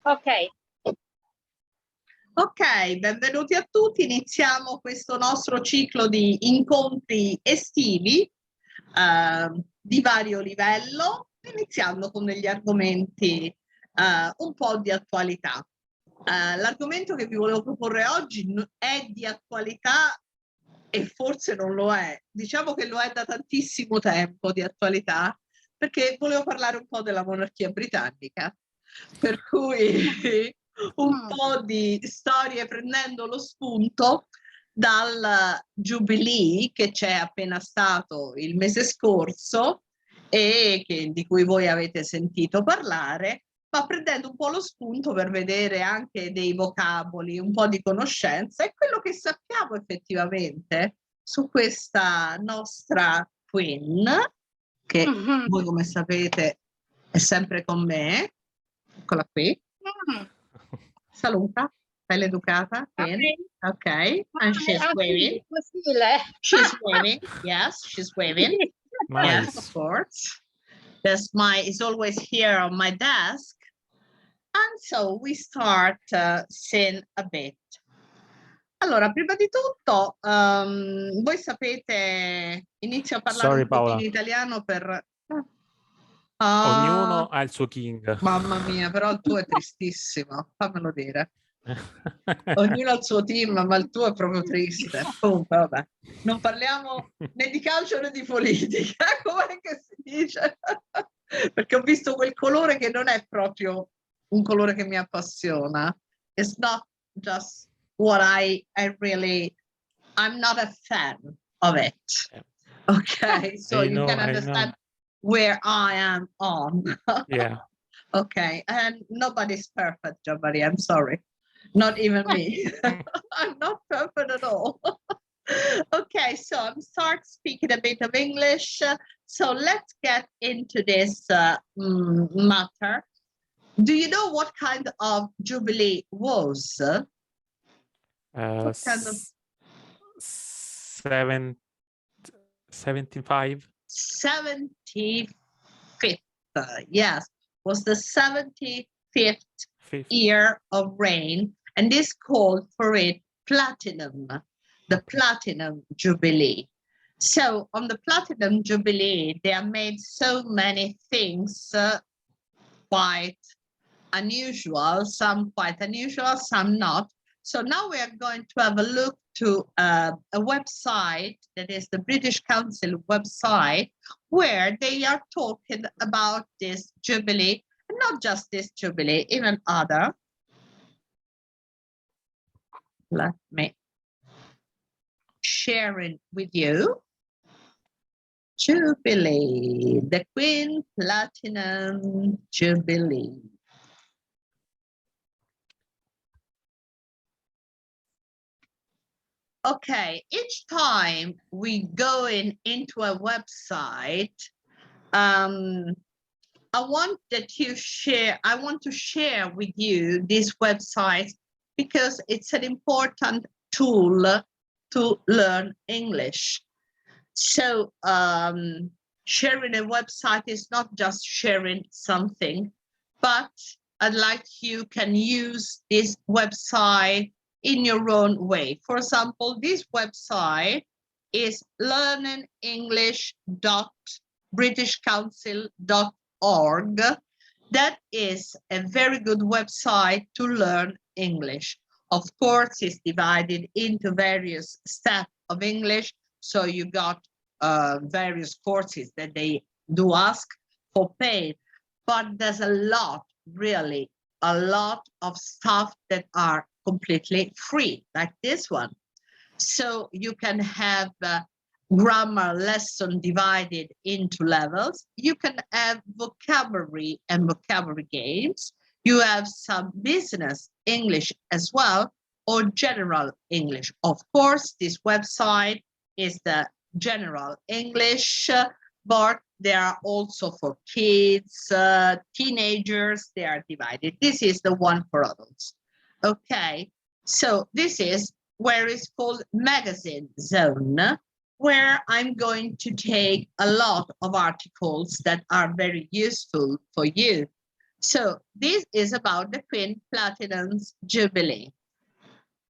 Ok. Ok, benvenuti a tutti. Iniziamo questo nostro ciclo di incontri estivi di vario livello, iniziando con degli argomenti un po' di attualità. L'argomento che vi volevo proporre oggi è di attualità e forse non lo è. Diciamo che lo è da tantissimo tempo di attualità, perché volevo parlare un po' della monarchia britannica. Per cui un po' di storie prendendo lo spunto dal Jubilee che c'è appena stato il mese scorso e di cui voi avete sentito parlare, ma prendendo un po' lo spunto per vedere anche dei vocaboli, un po' di conoscenza e quello che sappiamo effettivamente su questa nostra Queen, che voi come sapete è sempre con me. Eccola qui. Saluta, bella educata. Ok. And she's waving. She's waving. Yes, she's waving. Nice. Yes, of course. The smile is always here on my desk. And so we start seeing a bit. Allora, prima di tutto, voi sapete, inizio a parlare un po' in italiano per... Ognuno ha il suo king. Mamma mia, però il tuo è tristissimo, fammelo dire. Ognuno ha il suo team, ma il tuo è proprio triste. Comunque, vabbè, non parliamo né di calcio né di politica, come che si dice? Perché ho visto quel colore che non è proprio un colore che mi appassiona. It's not just what I'm not a fan of it. Okay, so you can understand where I am on. Yeah. Okay, and nobody's perfect, Jabari, I'm sorry. Not even me. I'm not perfect at all. Okay, so I'm start speaking a bit of English. So let's get into this matter. Do you know what kind of jubilee was? What kind of 75? 75th, yes, was the 75th year of reign, and this called for it platinum, the platinum jubilee. So on the platinum jubilee, they are made so many things quite unusual, some quite unusual, some not. So now we are going to have a look to a website that is the British Council website, where they are talking about this jubilee, and not just this jubilee, even other. Let me share it with you. Jubilee, the Queen Platinum Jubilee. Okay, each time we go into a website, I want to share with you this website because it's an important tool to learn English. So sharing a website is not just sharing something, but I'd like you can use this website in your own way. For example, this website is learningenglish.britishcouncil.org. That is a very good website to learn English. Of course, it's divided into various steps of English. So you got various courses that they do ask for pay, but there's a lot, really, a lot of stuff that are completely free, like this one. So you can have grammar lesson divided into levels. You can have vocabulary and vocabulary games. You have some business English as well, or general English. Of course, this website is the general English, but they are also for kids, teenagers, they are divided. This is the one for adults. Okay, so this is where it's called Magazine Zone, where I'm going to take a lot of articles that are very useful for you. So this is about the Queen Platinum's Jubilee.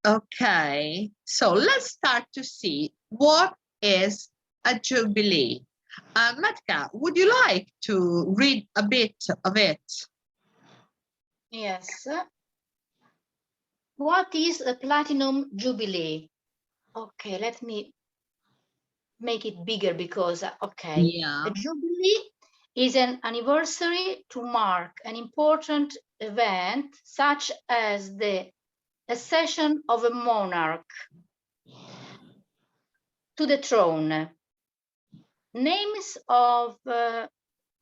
Okay, so let's start to see what is a Jubilee. Matka, would you like to read a bit of it? Yes. What is a Platinum Jubilee? Okay, let me make it bigger because, okay. Yeah. A Jubilee is an anniversary to mark an important event such as the accession of a monarch to the throne. Names of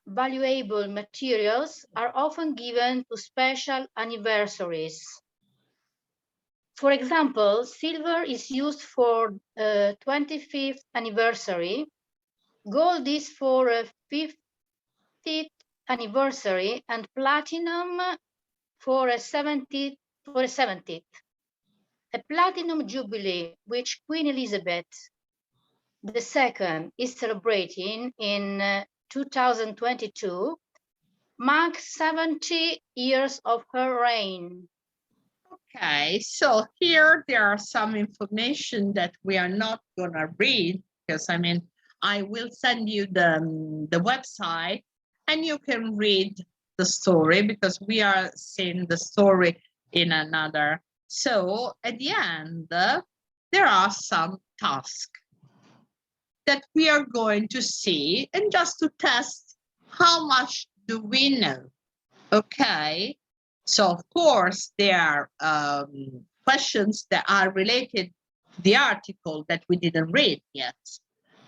valuable materials are often given to special anniversaries. For example, silver is used for 25th anniversary, gold is for a 50th anniversary, and platinum for a 70th. A platinum jubilee, which Queen Elizabeth II is celebrating in 2022, marks 70 years of her reign. Okay, so here there are some information that we are not gonna read because I will send you the website and you can read the story because we are seeing the story in another. So at the end, there are some tasks that we are going to see and just to test how much do we know. Okay, so of course there are questions that are related to the article that we didn't read yet,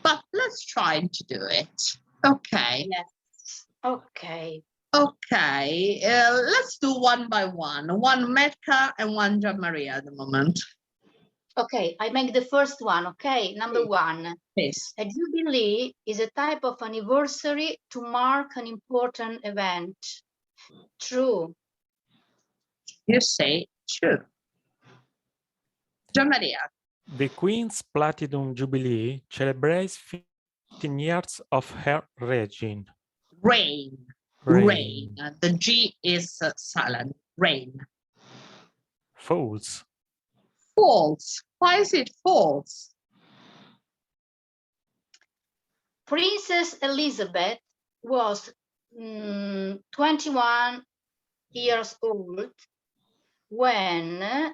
but let's try to do it. Okay. Yes. Okay. Okay, let's do one by one. One Metka and one Gian Maria at the moment. Okay, I make the first one. Okay, number one. Please. A jubilee is a type of anniversary to mark an important event. True. You say true. Gian Maria. The Queen's Platinum Jubilee celebrates 15 years of her reign. Rain. Rain. The G is silent. Rain. False. False. Why is it false? Princess Elizabeth was 21 years old when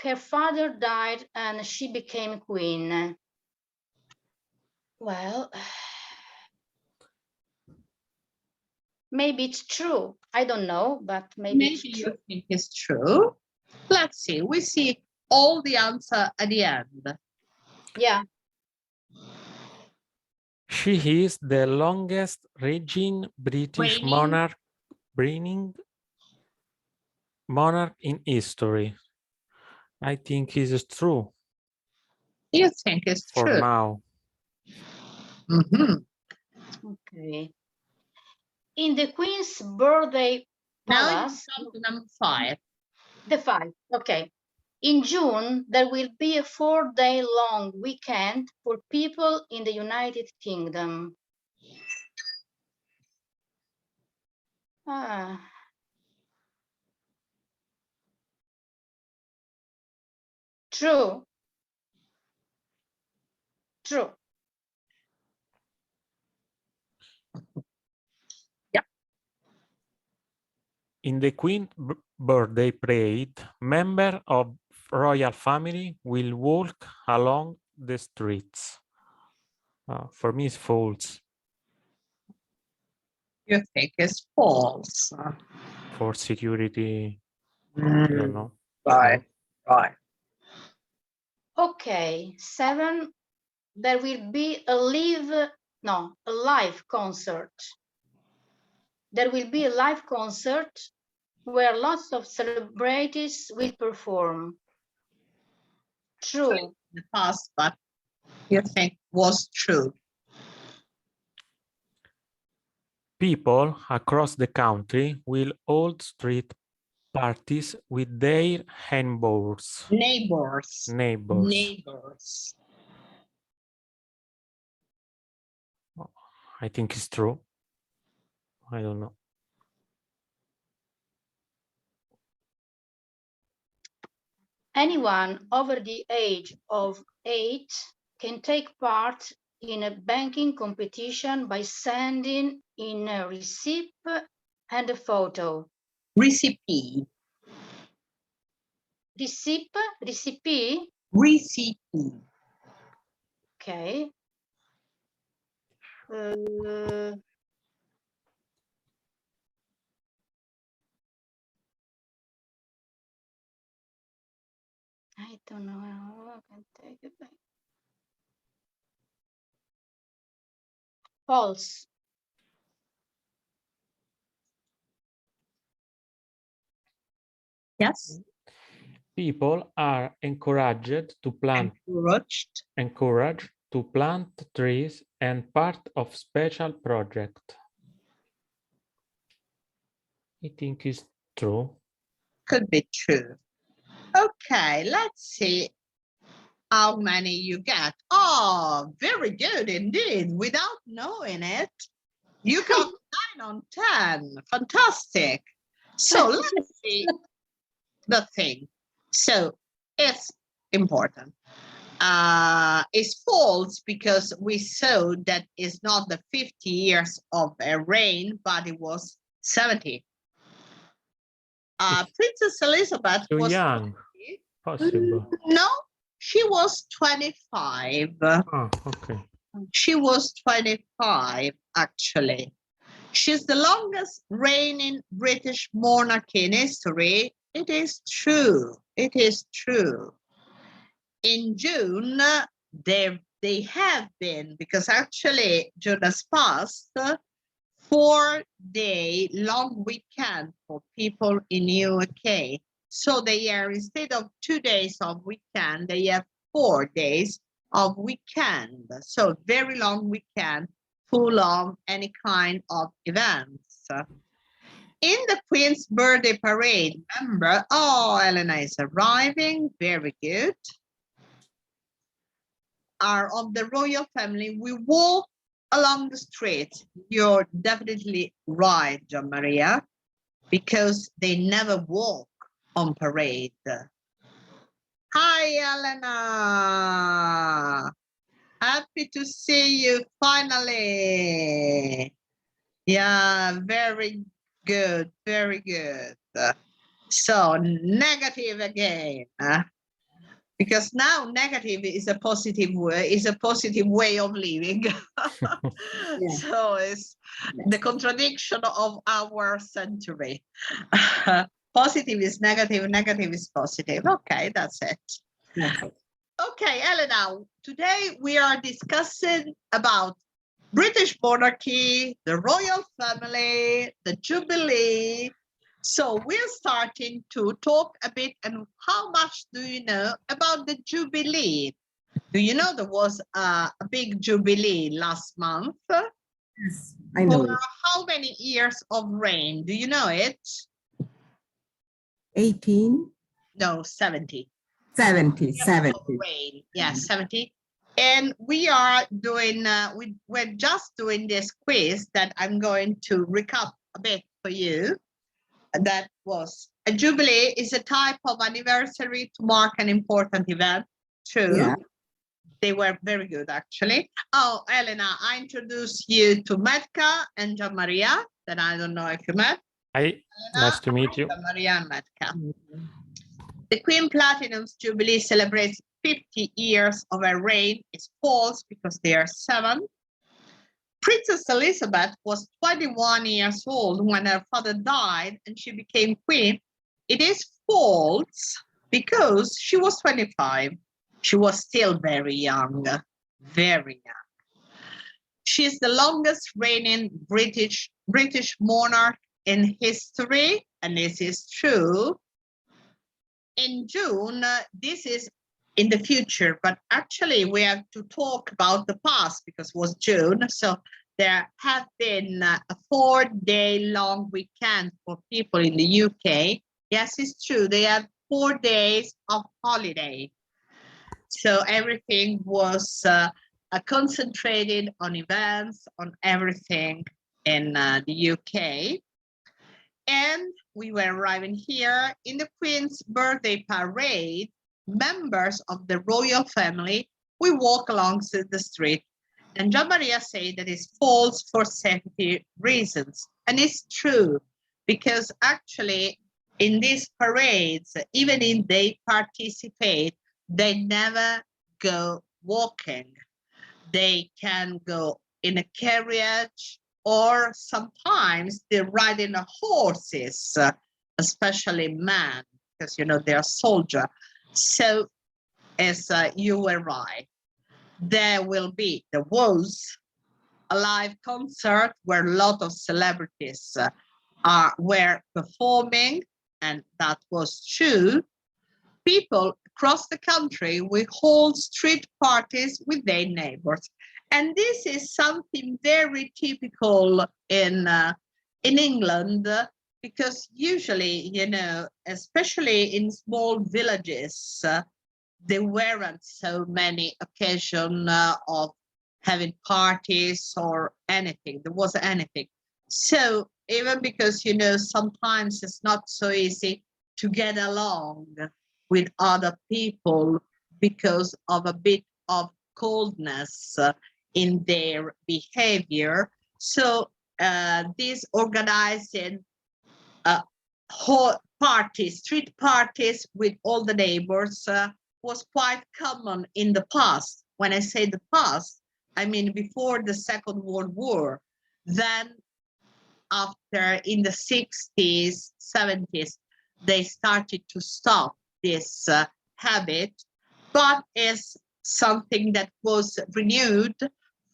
her father died and she became queen. Well, maybe it's true. I don't know, but maybe it's true. You think it's true. Let's see. We see all the answer at the end. Yeah. She is the longest reigning British monarch in history. I think it's true. You think it's for true? Now. Okay. In the Queen's birthday palace. Now you come to number 5. The 5. Okay. In June, there will be a 4-day-long weekend for people in the United Kingdom. True. True. Yeah. In the Queen's birthday parade, members of royal family will walk along the streets. For me, it's false. You think it's false? For security, I don't know. Right. Okay. 7. There will be a live concert. There will be a live concert where lots of celebrities will perform. True. In the past, but you think was true. People across the country will hold street parties with their neighbors. I think it's true. I don't know. Anyone over the age of 8 can take part in a banking competition by sending in a receipt and a photo. Recipe. Receipt, recipe, Recipe. okay. I don't know how I can take it back. False. Yes. People are encouraged to plant trees and part of special project. I think it's true. Could be true. Okay, let's see how many you get. Oh, very good indeed. Without knowing it, you got 9 on 10. Fantastic. So let's see the thing. So it's important. It's false because we saw that it's not the 50 years of a reign, but it was 70. Princess Elizabeth Too was young. 20. Possible. No, she was 25. Oh, okay. She was 25, actually. She's the longest reigning British monarch in history. It is true. It is true. In June, they have been, because actually June has passed, 4-day long weekend for people in UK. So they are, instead of 2 days of weekend, they have 4 days of weekend. So very long weekend, full of any kind of events. In the Queen's birthday parade, remember, oh, Elena is arriving, very good. Are of the royal family, we walk along the street. You're definitely right, Gian Maria, because they never walk on parade. Hi, Elena. Happy to see you finally. Yeah, very good, very good. So negative again. Because now negative is a positive way of living. Yeah. So it's the contradiction of our century. Positive is negative, negative is positive. Okay, that's it. Okay. Okay, Elena, today we are discussing about British monarchy, the royal family, the Jubilee. So we're starting to talk a bit, and how much do you know about the Jubilee? Do you know there was a big Jubilee last month? Yes, I know For it. how many years of reign? Do you know it? 18, No, 70. 70, Years 70. of reign. Yeah, 70. And we are doing, we're just doing this quiz that I'm going to recap a bit for you. That was a Jubilee is a type of anniversary to mark an important event. True. Yeah. They were very good, actually. Oh, Elena, I introduced you to Metka and Gian Maria, that I don't know if you met. Hi, nice to meet you. Gian Maria and Metka. The Queen Platinum's Jubilee celebrates 50 years of her reign. It's false because they are 7. Princess Elizabeth was 21 years old when her father died and she became queen. It is false because she was 25. She was still very young, very young. She's the longest reigning British monarch in history, and this is true. In June, this is in the future, but actually we have to talk about the past because it was June. So there have been a 4-day long weekend for people in the UK. Yes, it's true. They have 4 days of holiday. So everything was concentrated on events, on everything in the UK. And we were arriving here in the Queen's birthday parade. members of the royal family, we walk along the street. And Gian Maria said that it's false for safety reasons. And it's true, because actually in these parades, even if they participate, they never go walking. They can go in a carriage, or sometimes they ride in horses, especially men, because, you know, they are soldiers. So as you were right, there was a live concert where a lot of celebrities were performing, and that was true. People across the country will hold street parties with their neighbors. And this is something very typical in England, because usually, you know, especially in small villages, there weren't so many occasions of having parties or anything. There wasn't anything. So even because, you know, sometimes it's not so easy to get along with other people because of a bit of coldness in their behavior. So this organizing parties, street parties with all the neighbors was quite common in the past. When I say the past, I mean before the Second World War. Then after, in the 60s, 70s, they started to stop this habit, but is something that was renewed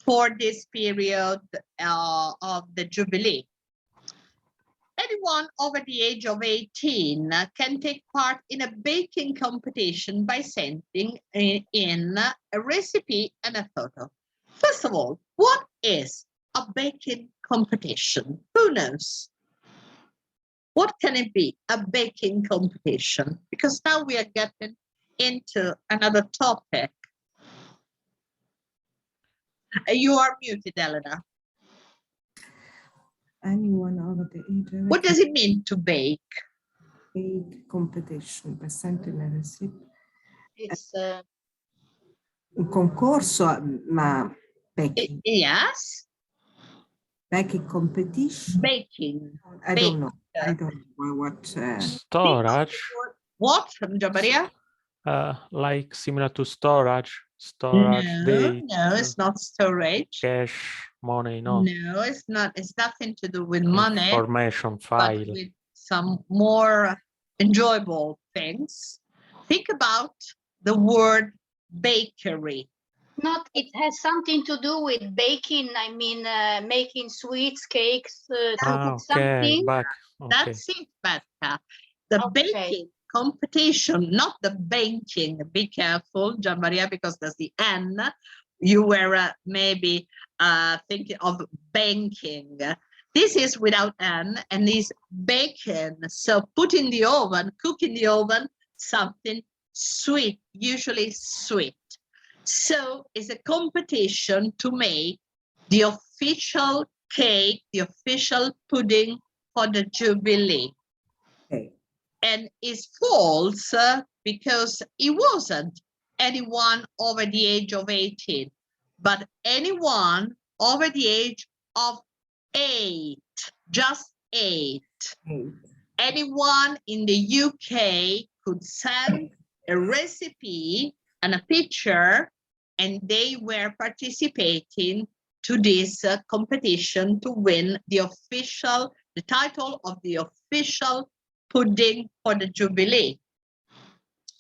for this period of the Jubilee. Anyone over the age of 18 can take part in a baking competition by sending in a recipe and a photo. First of all, what is a baking competition? Who knows? What can it be, a baking competition? Because now we are getting into another topic. You are muted, Elena. Anyone over the age of What does it mean to bake? bake competition, percentage receipt. It's Un concorso, ma baking. Yes, Baking competition. baking. I don't know. Bake. I don't know what. Storage, What, Gian Maria? like similar to storage, No, date, no, it's not storage. cash, money, no, No, it's not. It's nothing to do with money, information but file. with some more enjoyable things. Think about the word bakery. not, it has something to do with baking. I mean, making sweets, cakes, to Ah, cook okay, something. back. Okay. That's it, Betka. The Okay. baking competition, not the banking. Be careful, Gian Maria, because there's the N. You were maybe thinking of banking. This is without N, and is bacon. So put in the oven, cook in the oven, something sweet, usually sweet. So it's a competition to make the official cake, the official pudding for the Jubilee. Okay. And it's false because it wasn't anyone over the age of 18, but anyone over the age of 8, just 8. Anyone in the UK could send a recipe and a picture, and they were participating to this competition to win the title of the official pudding for the Jubilee.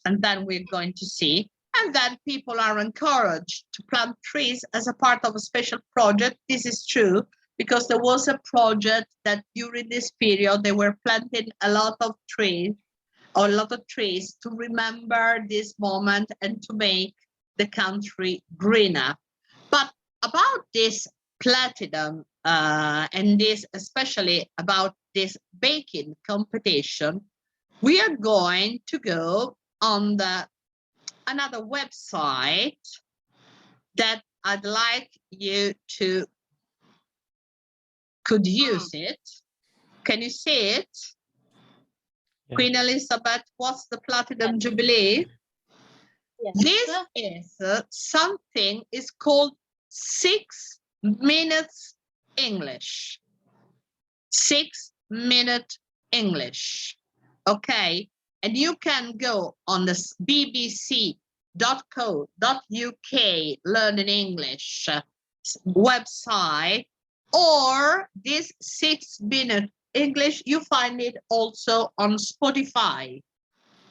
And then we're going to see. And then people are encouraged to plant trees as a part of a special project. This is true, because there was a project that during this period, they were planting a lot of trees to remember this moment and to make the country greener. But about this platinum and this, especially about this baking competition, we are going to go on another website that I'd like you to could use it. Can you see it? Yeah. Queen Elizabeth, what's the Platinum Jubilee? Yes. This is something is called 6 minutes English. 6-minute English. Okay. And you can go on the bbc.co.uk Learning English website, or this 6-minute English, you find it also on Spotify.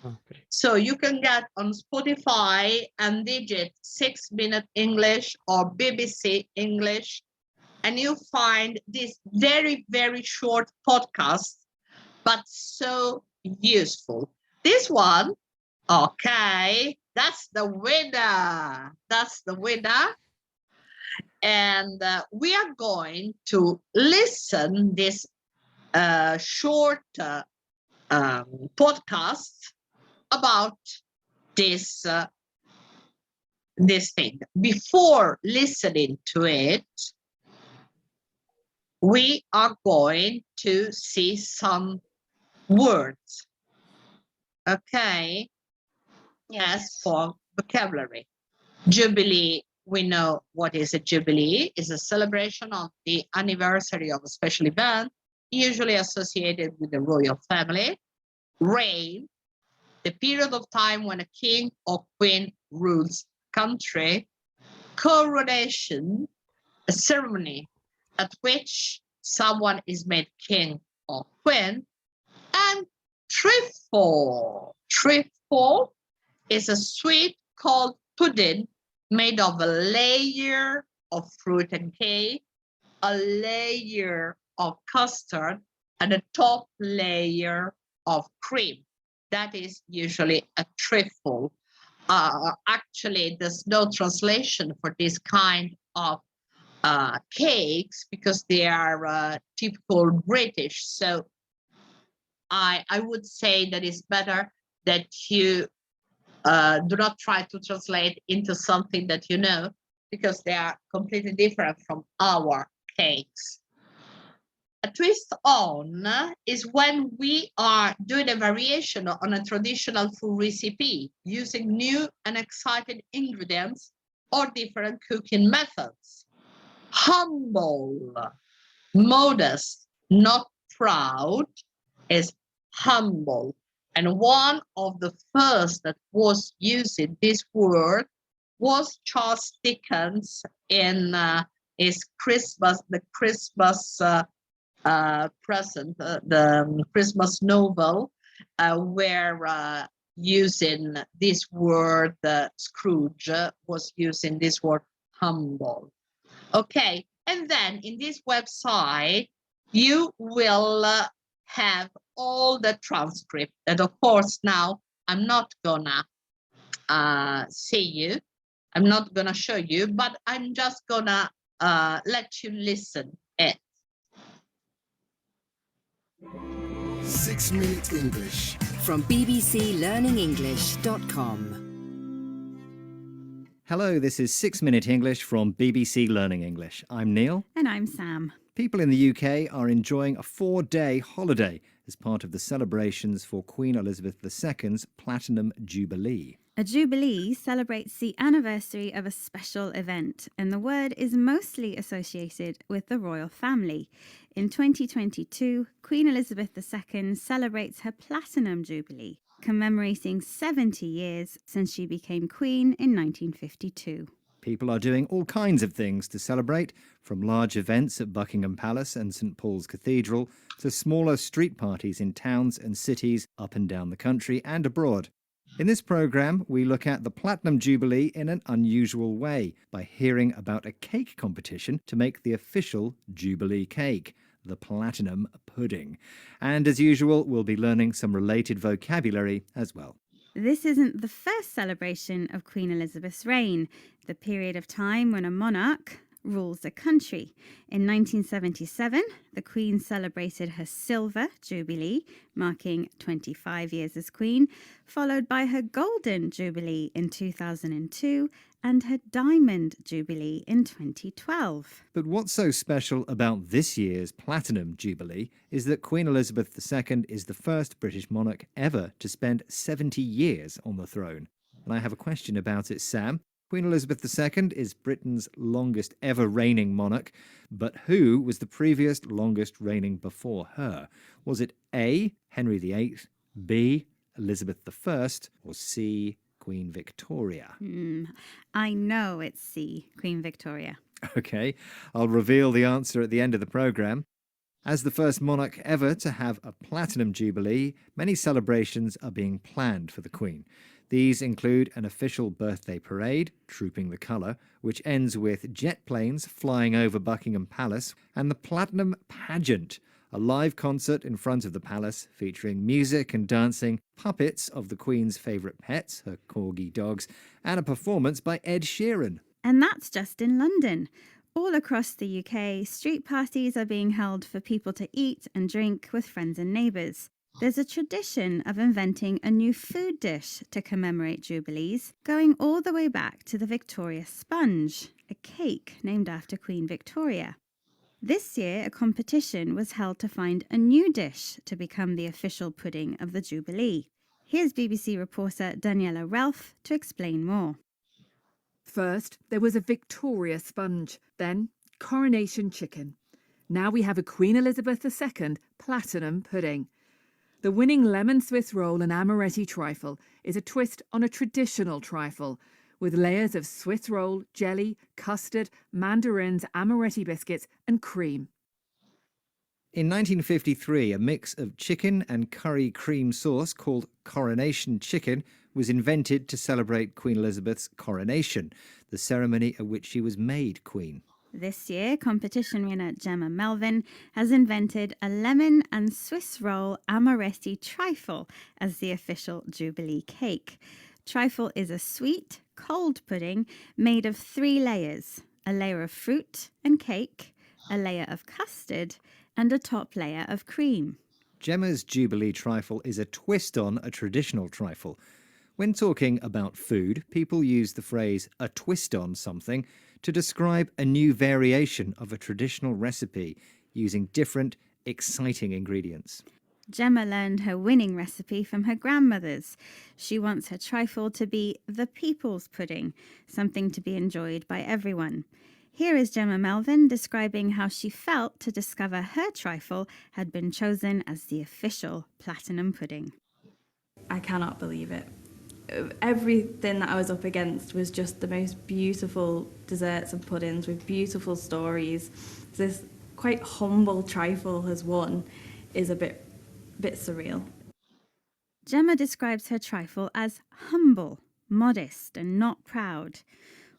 Okay. So you can get on Spotify and digit 6-minute English or BBC English, and you find this very, very short podcast, but so useful. This one, okay, that's the winner. That's the winner. And we are going to listen this short podcast about this this thing. Before listening to it, we are going to see some words. Okay. As for vocabulary, Jubilee, we know what is a Jubilee. Is a celebration of the anniversary of a special event, usually associated with the royal family. Reign, the period of time when a king or queen rules country. Coronation, a ceremony at which someone is made king or queen. And trifle. Trifle is a sweet cold pudding made of a layer of fruit and cake, a layer of custard, and a top layer of cream. That is usually a trifle. Actually, there's no translation for this kind of cakes because they are typical British. So I would say that it's better that you do not try to translate into something that you know, because they are completely different from our cakes. A twist on is when we are doing a variation on a traditional food recipe using new and exciting ingredients or different cooking methods. Humble, modest, not proud is humble. And one of the first that was using this word was Charles Dickens in his Christmas, the Christmas present, the Christmas novel, where using this word, Scrooge was using this word humble. Okay, and then in this website, you will have all the transcript. And of course, now I'm not gonna see you. I'm not gonna show you, but I'm just gonna let you listen it. 6 Minute English from bbclearningenglish.com. Hello, this is 6 Minute English from BBC Learning English. I'm Neil. And I'm Sam. People in the UK are enjoying a 4-day holiday as part of the celebrations for Queen Elizabeth II's Platinum Jubilee. A jubilee celebrates the anniversary of a special event, and the word is mostly associated with the royal family. In 2022, Queen Elizabeth II celebrates her Platinum Jubilee, commemorating 70 years since she became queen in 1952. People are doing all kinds of things to celebrate, from large events at Buckingham Palace and St Paul's Cathedral to smaller street parties in towns and cities up and down the country and abroad. In this programme, we look at the Platinum Jubilee in an unusual way by hearing about a cake competition to make the official Jubilee cake, the Platinum Pudding. And as usual, we'll be learning some related vocabulary as well. This isn't the first celebration of Queen Elizabeth's reign, the period of time when a monarch rules a country. In 1977, the Queen celebrated her Silver Jubilee, marking 25 years as Queen, followed by her Golden Jubilee in 2002 and her Diamond Jubilee in 2012. But what's so special about this year's Platinum Jubilee is that Queen Elizabeth II is the first British monarch ever to spend 70 years on the throne. And I have a question about it, Sam. Queen Elizabeth II is Britain's longest ever reigning monarch, but who was the previous longest reigning before her? Was it A, Henry VIII, B, Elizabeth I, or C, Queen Victoria? I know it's C, Queen Victoria. Okay, I'll reveal the answer at the end of the programme. As the first monarch ever to have a Platinum Jubilee, many celebrations are being planned for the Queen. These include an official birthday parade, Trooping the Colour, which ends with jet planes flying over Buckingham Palace, and the Platinum Pageant, a live concert in front of the palace featuring music and dancing, puppets of the Queen's favourite pets, her corgi dogs, and a performance by Ed Sheeran. And that's just in London. All across the UK, street parties are being held for people to eat and drink with friends and neighbours. There's a tradition of inventing a new food dish to commemorate Jubilees, going all the way back to the Victoria Sponge, a cake named after Queen Victoria. This year, a competition was held to find a new dish to become the official pudding of the Jubilee. Here's BBC reporter Daniela Relf to explain more. First, there was a Victoria Sponge, then Coronation Chicken. Now we have a Queen Elizabeth II Platinum Pudding. The winning lemon Swiss roll and amaretti trifle is a twist on a traditional trifle, with layers of Swiss roll, jelly, custard, mandarins, amaretti biscuits and cream. In 1953, a mix of chicken and curry cream sauce called Coronation Chicken was invented to celebrate Queen Elizabeth's coronation, the ceremony at which she was made Queen. This year, competition winner Gemma Melvin has invented a lemon and Swiss roll amaretti trifle as the official Jubilee cake. Trifle is a sweet, cold pudding made of 3 layers: a layer of fruit and cake, a layer of custard, and a top layer of cream. Gemma's Jubilee trifle is a twist on a traditional trifle. When talking about food, people use the phrase "a twist on something" to describe a new variation of a traditional recipe using different, exciting ingredients. Gemma learned her winning recipe from her grandmother's. She wants her trifle to be the people's pudding, something to be enjoyed by everyone. Here is Gemma Melvin describing how she felt to discover her trifle had been chosen as the official Platinum Pudding. I cannot believe it. Everything that I was up against was just the most beautiful desserts and puddings with beautiful stories. This quite humble trifle has won is a bit surreal. Gemma describes her trifle as humble, modest, and not proud.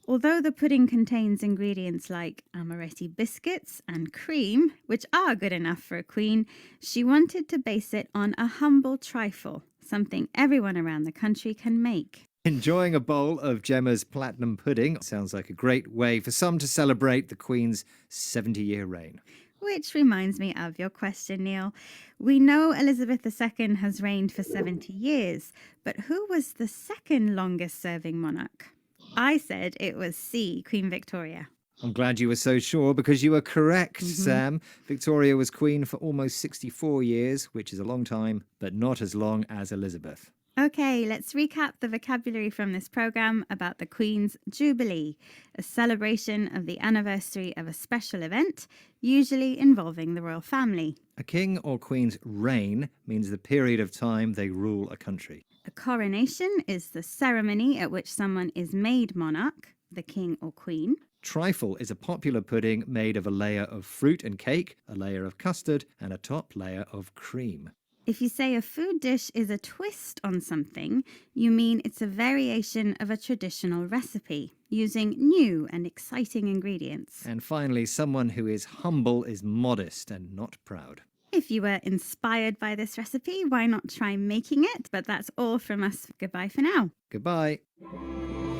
Although the pudding contains ingredients like amaretti biscuits and cream, which are good enough for a queen, she wanted to base it on a humble trifle, something everyone around the country can make. Enjoying a bowl of Gemma's Platinum Pudding sounds like a great way for some to celebrate the Queen's 70-year reign. Which reminds me of your question, Neil. We know Elizabeth II has reigned for 70 years, but who was the second longest serving monarch? I said it was C, Queen Victoria. I'm glad you were so sure because you were correct, Sam. Victoria was queen for almost 64 years, which is a long time, but not as long as Elizabeth. Okay, let's recap the vocabulary from this programme about the Queen's Jubilee, a celebration of the anniversary of a special event, usually involving the royal family. A king or queen's reign means the period of time they rule a country. A coronation is the ceremony at which someone is made monarch, the king or queen. Trifle is a popular pudding made of a layer of fruit and cake, a layer of custard, and a top layer of cream. If you say a food dish is a twist on something, you mean it's a variation of a traditional recipe, using new and exciting ingredients. And finally, someone who is humble is modest and not proud. If you were inspired by this recipe, why not try making it? But that's all from us. Goodbye for now. Goodbye.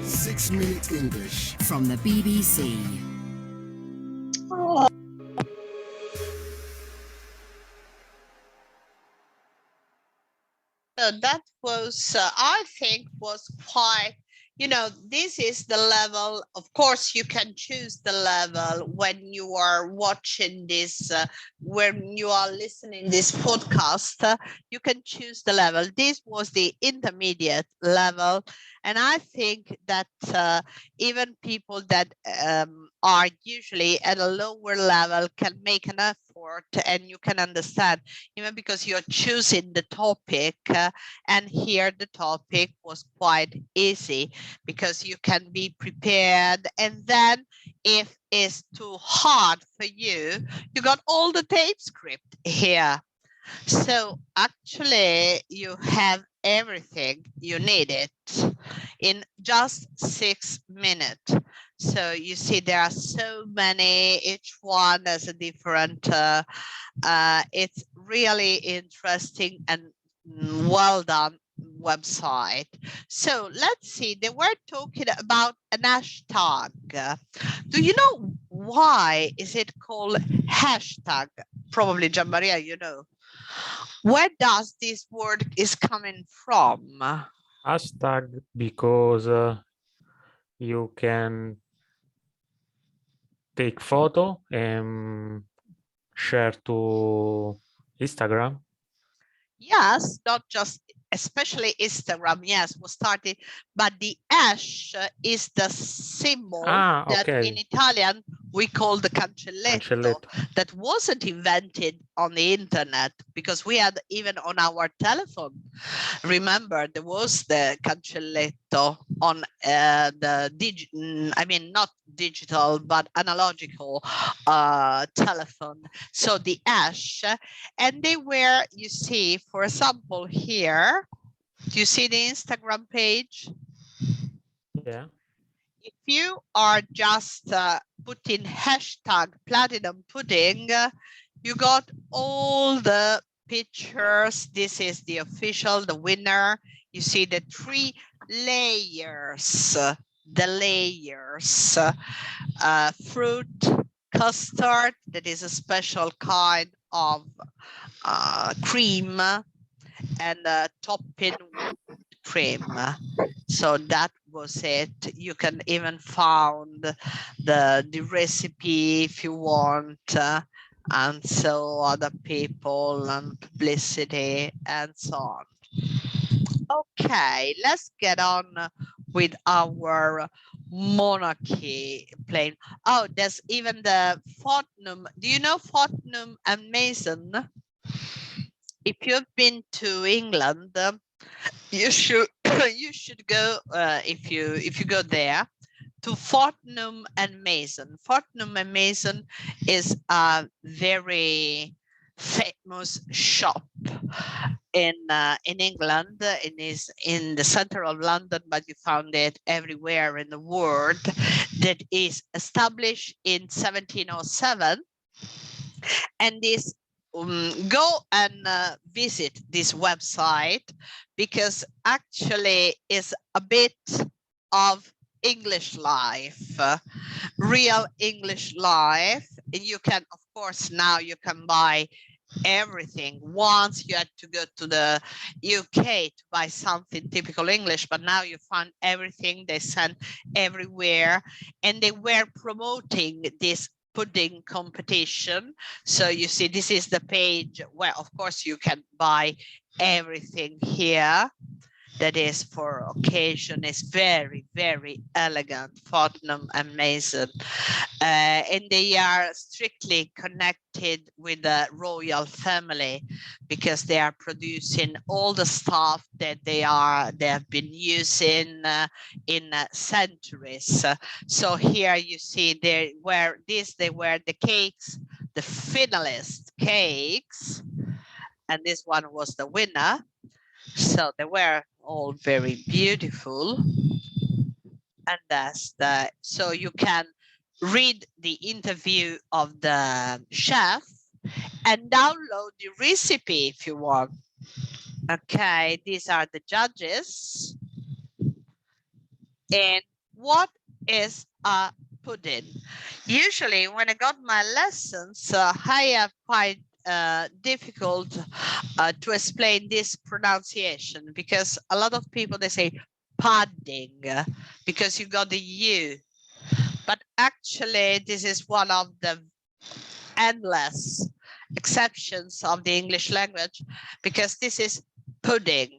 6 Minute English from the BBC. So that was, I think, was quite, this is the level. Of course, you can choose the level when you are watching this, when you are listening this podcast, you can choose the level. This was the intermediate level. And I think that even people that are usually at a lower level can make an effort, and you can understand, even because you're choosing the topic, and here the topic was quite easy because you can be prepared. And then if it's too hard for you, you got all the tape script here. So actually you have everything you needed in just 6 minutes. So you see there are so many, each one has a different, it's really interesting and well done website. So let's see, they were talking about an hashtag. Do you know why is it called hashtag? Probably Gian Maria, you know. Where does this word is coming from? Hashtag because you can take photo and share to Instagram. Yes, not just, especially Instagram, yes, was started, but the hash is the symbol that in Italian we call the cancelletto, that wasn't invented on the internet, because we had even on our telephone. Remember, there was the cancelletto on I mean, not digital, but analogical telephone. So the hash, and they were, you see, for example, here, do you see the Instagram page? Yeah. If you are just putting hashtag platinum pudding, you got all the pictures. This is the official, the winner. You see the 3 layers, the layers, fruit, custard, that is a special kind of cream, and topping cream. So that was it. You can even found the recipe if you want, and so other people and publicity and so on. Okay, let's get on with our monarchy plane. Oh, there's even the Fortnum. Do you know Fortnum and Mason? If you've been to England, you should go if you go there to Fortnum and Mason. Fortnum and Mason is a very famous shop in England. It is in the center of London, but you found it everywhere in the world. That is established in 1707, and this go and visit this website, because actually it's a bit of English life, real English life. And you can, of course, now you can buy everything. Once you had to go to the UK to buy something typical English, but now you find everything. They send everywhere, and they were promoting this pudding competition. So you see, this is the page where, of course, you can buy everything here. That is for occasion. Is very, very elegant, Fortnum and Mason, and they are strictly connected with the royal family, because they are producing all the stuff that they have been using in centuries. So here you see they were the cakes, the finalist cakes, and this one was the winner. So they were all very beautiful, and that's so you can read the interview of the chef and download the recipe if you want. Okay, these are the judges. And what is a pudding? Usually when I got my lessons, I have quite difficult to explain this pronunciation, because a lot of people, they say pudding because you got the U, but actually this is one of the endless exceptions of the English language, because this is pudding.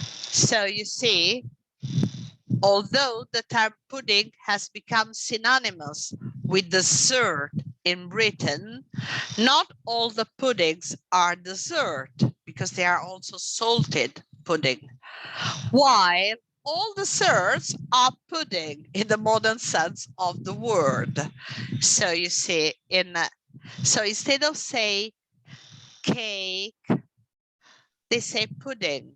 So you see, Although the term pudding has become synonymous with dessert in Britain, not all the puddings are dessert because they are also salted pudding, while all desserts are pudding in the modern sense of the word. So you see, so instead of say cake, they say pudding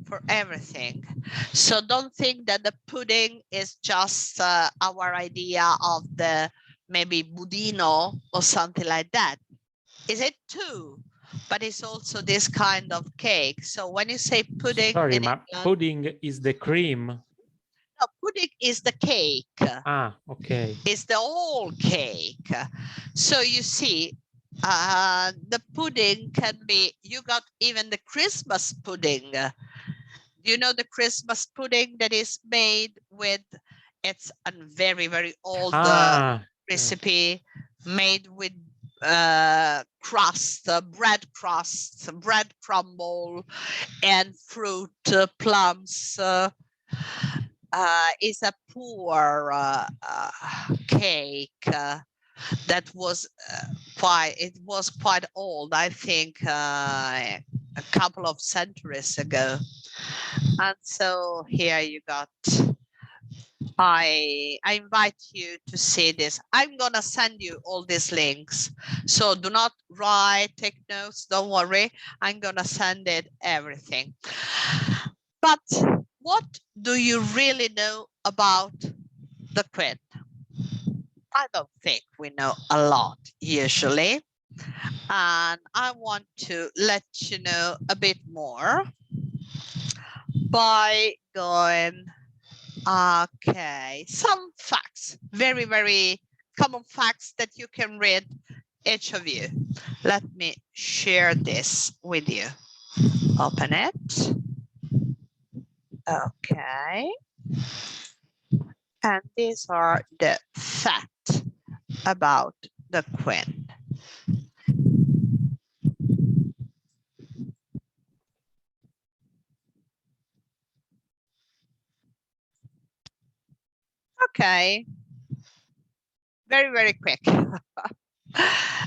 for everything. So don't think that the pudding is just our idea of the maybe budino or something like that. Is it too? But it's also this kind of cake. So when you say pudding, Sorry, in ma England, pudding is the cream. no, pudding is the cake. Ah, okay. It's the whole cake. So you see, the pudding can be, you got even the Christmas pudding. You know the Christmas pudding that is made with, it's a very, very old recipe made with crust, bread crust, bread crumble, and fruit, plums. Is a poor cake that was quite old, I think a couple of centuries ago. And so here you got, I invite you to see this. I'm gonna send you all these links, so do not write, take notes, don't worry. I'm gonna send it everything. But what do you really know about the Queen? I don't think we know a lot usually. And I want to let you know a bit more by going, okay, some facts, very, very common facts that you can read, each of you. Let me share this with you. Open it. Okay. And these are the facts about the Queen. Okay. Very, very quick.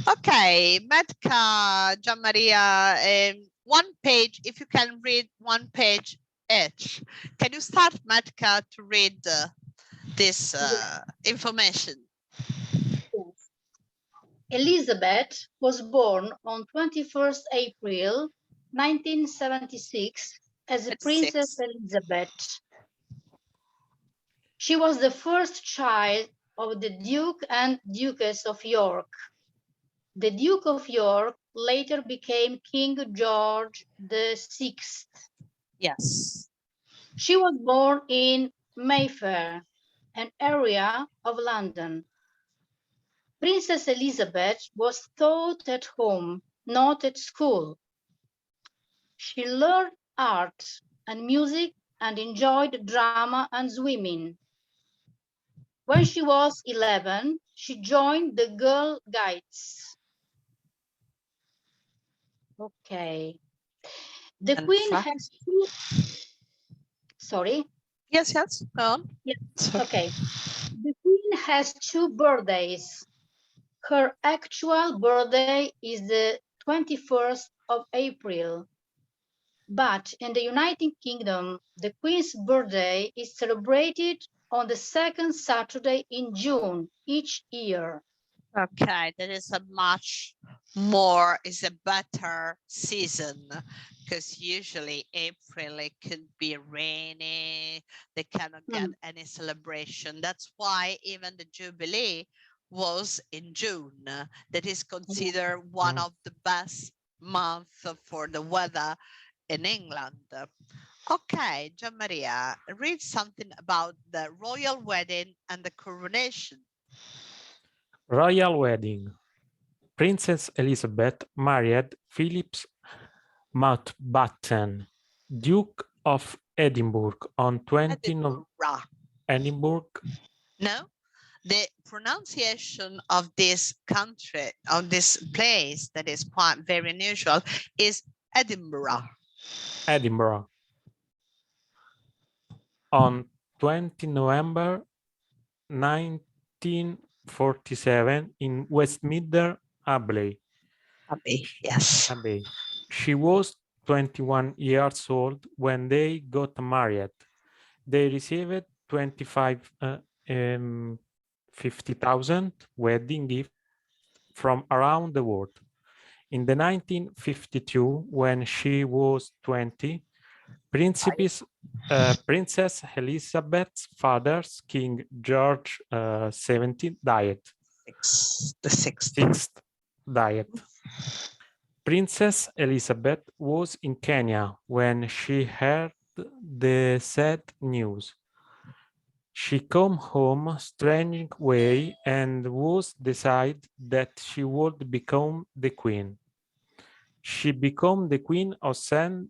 Okay, Matka, Gianmaria, one page, if you can read one page each. Can you start, Matka, to read this information? Yes. Elizabeth was born on 21st April 1976 as Princess Elizabeth. She was the first child of the Duke and Duchess of York. The Duke of York later became King George VI. Yes. She was born in Mayfair, an area of London. Princess Elizabeth was taught at home, not at school. She learned art and music and enjoyed drama and swimming. When she was 11, she joined the Girl Guides. Okay. The Queen has two... Sorry? Yes, yes, go on. Yes, okay. The Queen has two birthdays. Her actual birthday is the 21st of April. But in the United Kingdom, the Queen's birthday is celebrated on the second Saturday in June each year. Okay, that is a much more, is a better season, because usually April it could be rainy, they cannot get any celebration. That's why even the Jubilee was in June. That is considered one of the best months for the weather in England. Okay, Gianmaria, read something about the royal wedding and the coronation. Royal wedding. Princess Elizabeth married Philip Mountbatten, Duke of Edinburgh, on 20 Edinburgh. No, the pronunciation of this country, of this place that is quite very unusual, is Edinburgh. Edinburgh. On 20 November 1947 in Westminster Abbey. Yes. Abbey. She was 21 years old when they got married. They received 50,000 wedding gifts from around the world. In the 1952, when she was 20, Princess Elizabeth's father, King George XVII, died. The sixth. Died. Princess Elizabeth was in Kenya when she heard the sad news. She came home strange way and was decided that she would become the queen. She became the queen of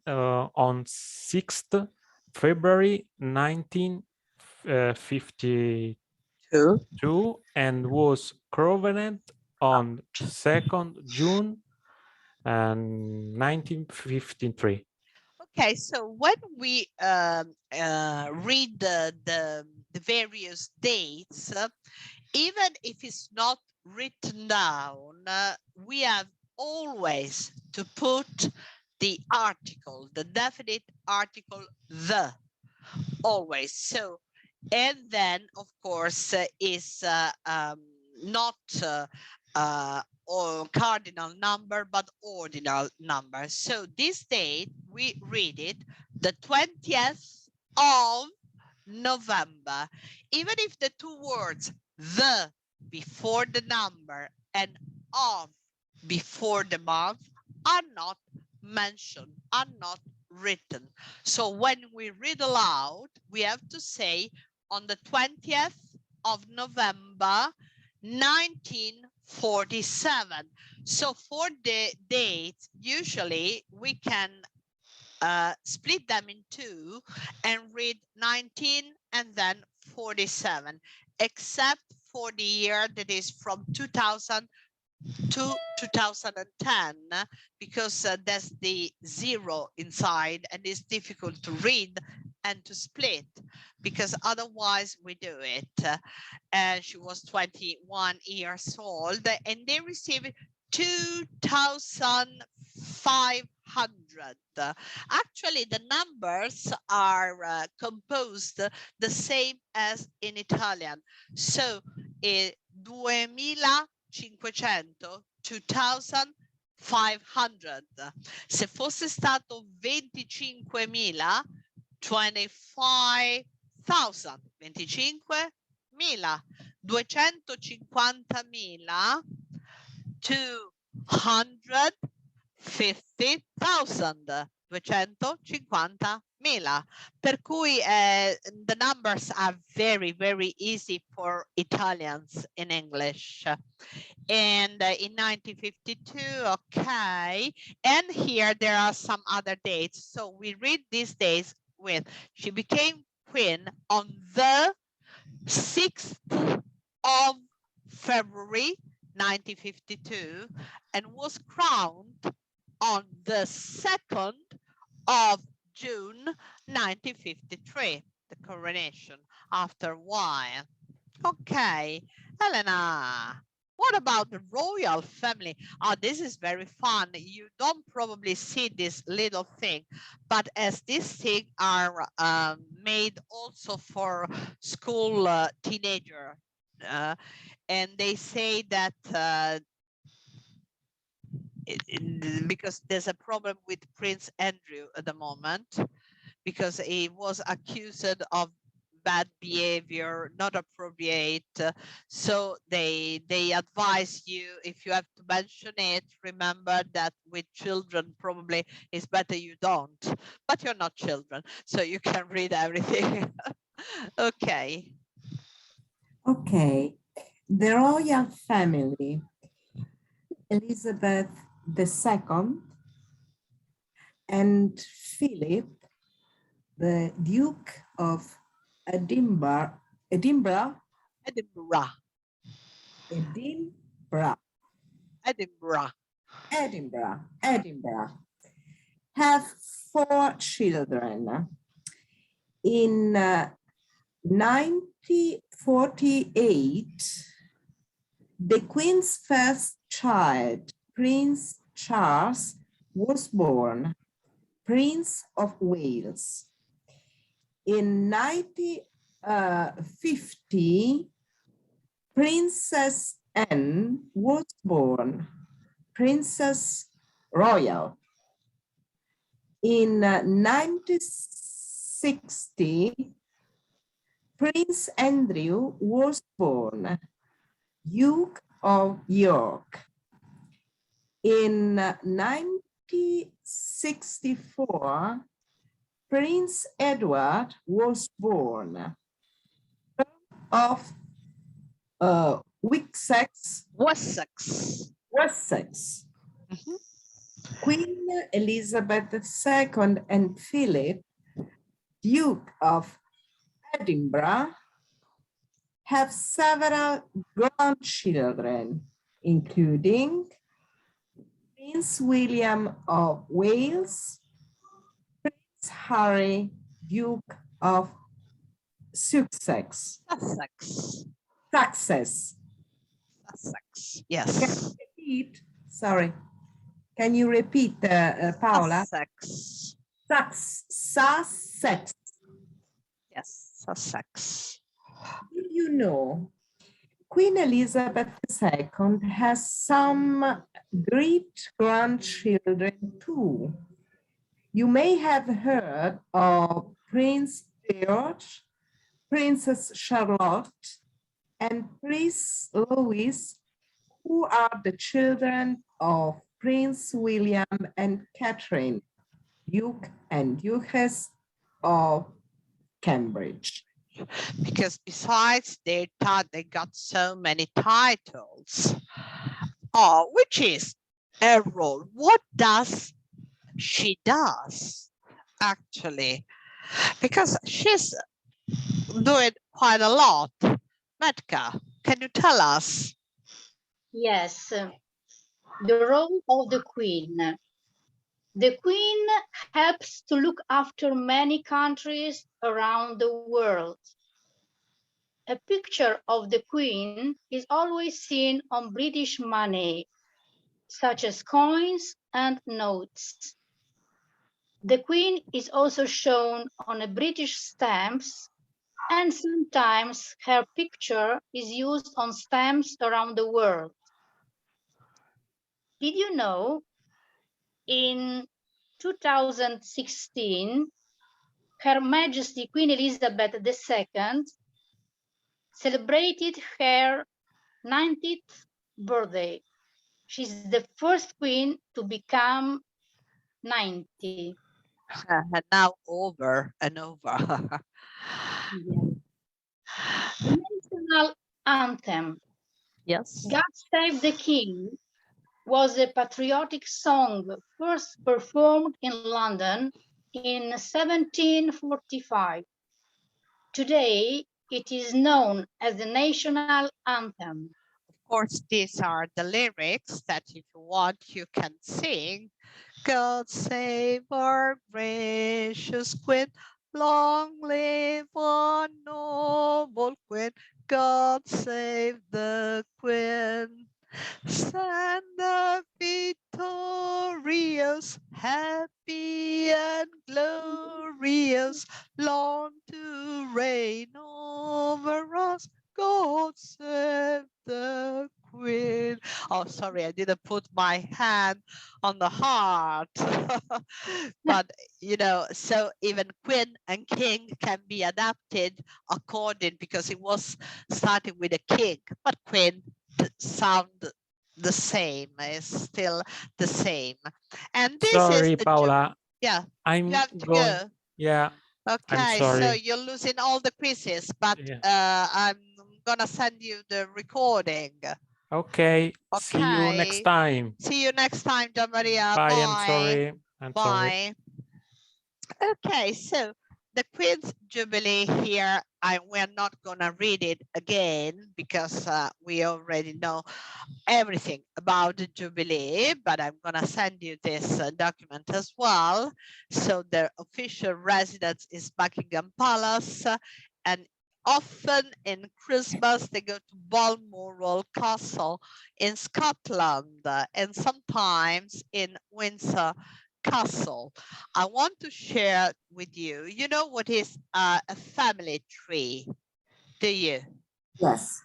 on 6th February 1952 and was crowned on 2nd June 1953. Okay, so when we read the various dates, even if it's not written down, we have always to put the article, the definite article, the, always. So, and then of course is not or cardinal number, but ordinal number. So this date, we read it the 20th of November. Even if the two words, the before the number and of before the month are not mentioned, are not written. So when we read aloud, we have to say on the 20th of November, 1947. So for the dates, usually we can split them in two and read 19 and then 47, except for the year that is from 2000 to 2010, because there's the zero inside and it's difficult to read and to split, because otherwise we do it. And she was 21 years old and they received 2,500. Actually, the numbers are composed the same as in Italian. So, 2,500, 2,500. Se fosse stato 25.000, 25,000, 25.000, 250.000, 250,000, 250.000. Per cui the numbers are very, very easy for Italians in English. And in 1952, okay. And here there are some other dates. So we read these days with, she became queen on the 6th of February 1952 and was crowned on the 2nd of June 1953, the coronation after a while. Okay, Elena, what about the royal family? Oh, this is very fun. You don't probably see this little thing, but as these things are made also for school teenager, and they say that because there's a problem with Prince Andrew at the moment, because he was accused of bad behavior, not appropriate. So they advise you, if you have to mention it, remember that with children probably it's better you don't, but you're not children, so you can read everything. Okay. Okay. The royal family, Elizabeth II and Philip, the Duke of Edinburgh, have 4 children. In 1948, the Queen's first child, Prince Charles, was born, Prince of Wales. In 1950, Princess Anne was born, Princess Royal. In 1960, Prince Andrew was born, Duke of York. In 1964, Prince Edward was born, of Wessex. Mhm. Queen Elizabeth II and Philip, Duke of Edinburgh, have several grandchildren, including Prince William of Wales, Prince Harry, Duke of Sussex. Sussex. Yes. Sorry. Can you repeat, Paola? Sussex. Sussex. Yes, Sussex. Did you know Queen Elizabeth II has some great-grandchildren too? You may have heard of Prince George, Princess Charlotte, and Prince Louis, who are the children of Prince William and Catherine, Duke and Duchess of Cambridge. Because besides they thought they got so many titles. Oh, which is Errol? What does she does actually? Because she's doing quite a lot. Metka, can you tell us? Yes, the role of the Queen. The Queen helps to look after many countries around the world. A picture of the Queen is always seen on British money, such as coins and notes. The Queen is also shown on a British stamps, and sometimes her picture is used on stamps around the world. Did you know in 2016, Her Majesty Queen Elizabeth II celebrated her 90th birthday. She's the first queen to become 90. And now over and over. The national anthem, Yes. God Save the King, was a patriotic song first performed in London in 1745. Today, it is known as the national anthem. Of course, these are the lyrics that if you want, you can sing. God save our gracious Queen, long live our noble Queen. God save the Queen. Stand up victorious, happy and glorious, long to reign over us. God save the Queen. Oh, sorry, I didn't put my hand on the heart. But, you know, so even Queen and King can be adapted according, because it was starting with a king, but Queen sound the same, is still the same. And this Sorry, is the Paola. yeah, I'm you have to going. go. Yeah. Okay, sorry. so you're losing all the quizzes, but Yeah. I'm gonna send you the recording. Okay. See you next Okay. time. See you next time, Gian Maria. Bye. Bye. I'm sorry. I'm sorry. Bye. Okay, so the Queen's Jubilee here, we're not gonna read it again because we already know everything about the Jubilee, but I'm gonna send you this document as well. So the official residence is Buckingham Palace, and often in Christmas they go to Balmoral Castle in Scotland and sometimes in Windsor Castle. I want to share with you, you know what is a family tree? Do you? Yes.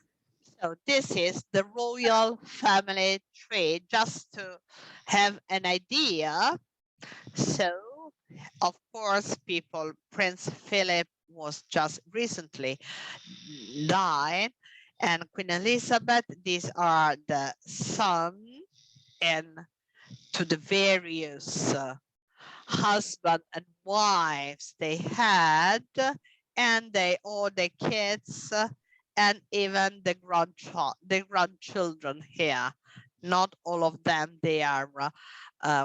So this is the royal family tree, just to have an idea. So, of course, Prince Philip was just recently died, and Queen Elizabeth, these are the son and to the various husband and wives they had, and all the kids and even the grandchildren here. Not all of them, they are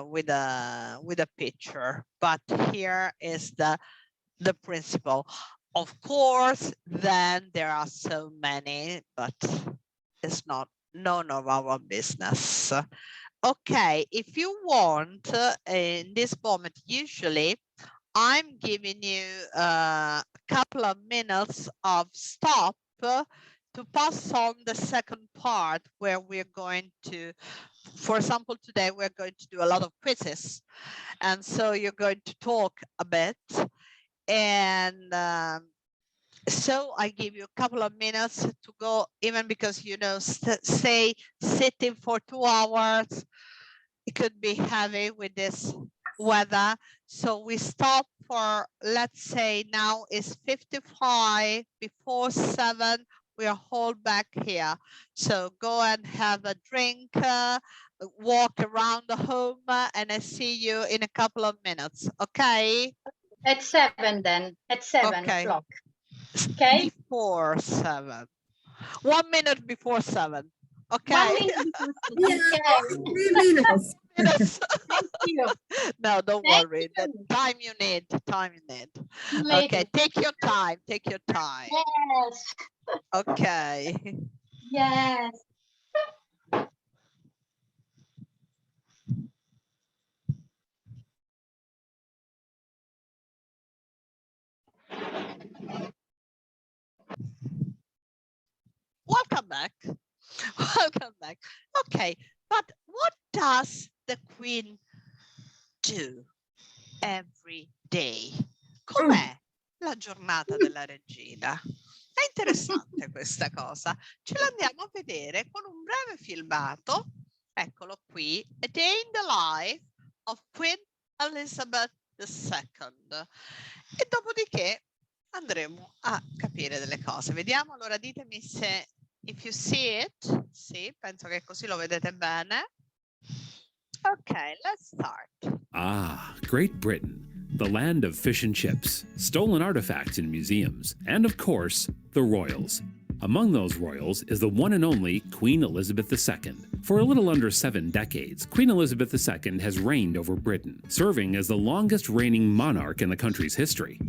with a picture, but here is the principle. Of course, then there are so many, but it's none of our business. Okay, if you want, in this moment, usually I'm giving you a couple of minutes of stop to pass on the second part where we're going to, for example, today we're going to do a lot of quizzes. And so you're going to talk a bit. And so I give you a couple of minutes to go, even because, you know, say sitting for 2 hours, it could be heavy with this weather. So we stop for, let's say now is 55 before 7. We are all back here. So go and have a drink, walk around the home, and I see you in a couple of minutes. Okay? At 7 then, at 7 Okay. o'clock. Okay? Before 7. 1 minute before 7. Okay. 1 minute before 7. Okay. 3 minutes. Thank you. No, don't Thank worry. you. The time you need. Later. Okay, take your time. Take your time. Yes. Okay. Yes. Welcome back. Welcome back. Okay, but what does the Queen do every day? Com'è la giornata della regina? È interessante questa cosa. Ce l'andiamo a vedere con un breve filmato. Eccolo qui. A Day in the Life of Queen Elizabeth II. E dopodiché andremo a capire delle cose. Vediamo, allora ditemi se if you see it. Sì, penso che così lo vedete bene. Okay, let's start. Ah, Great Britain, the land of fish and chips, stolen artifacts in museums, and of course, the royals. Among those royals is the one and only Queen Elizabeth II. For a little under 7 decades, Queen Elizabeth II has reigned over Britain, serving as the longest reigning monarch in the country's history.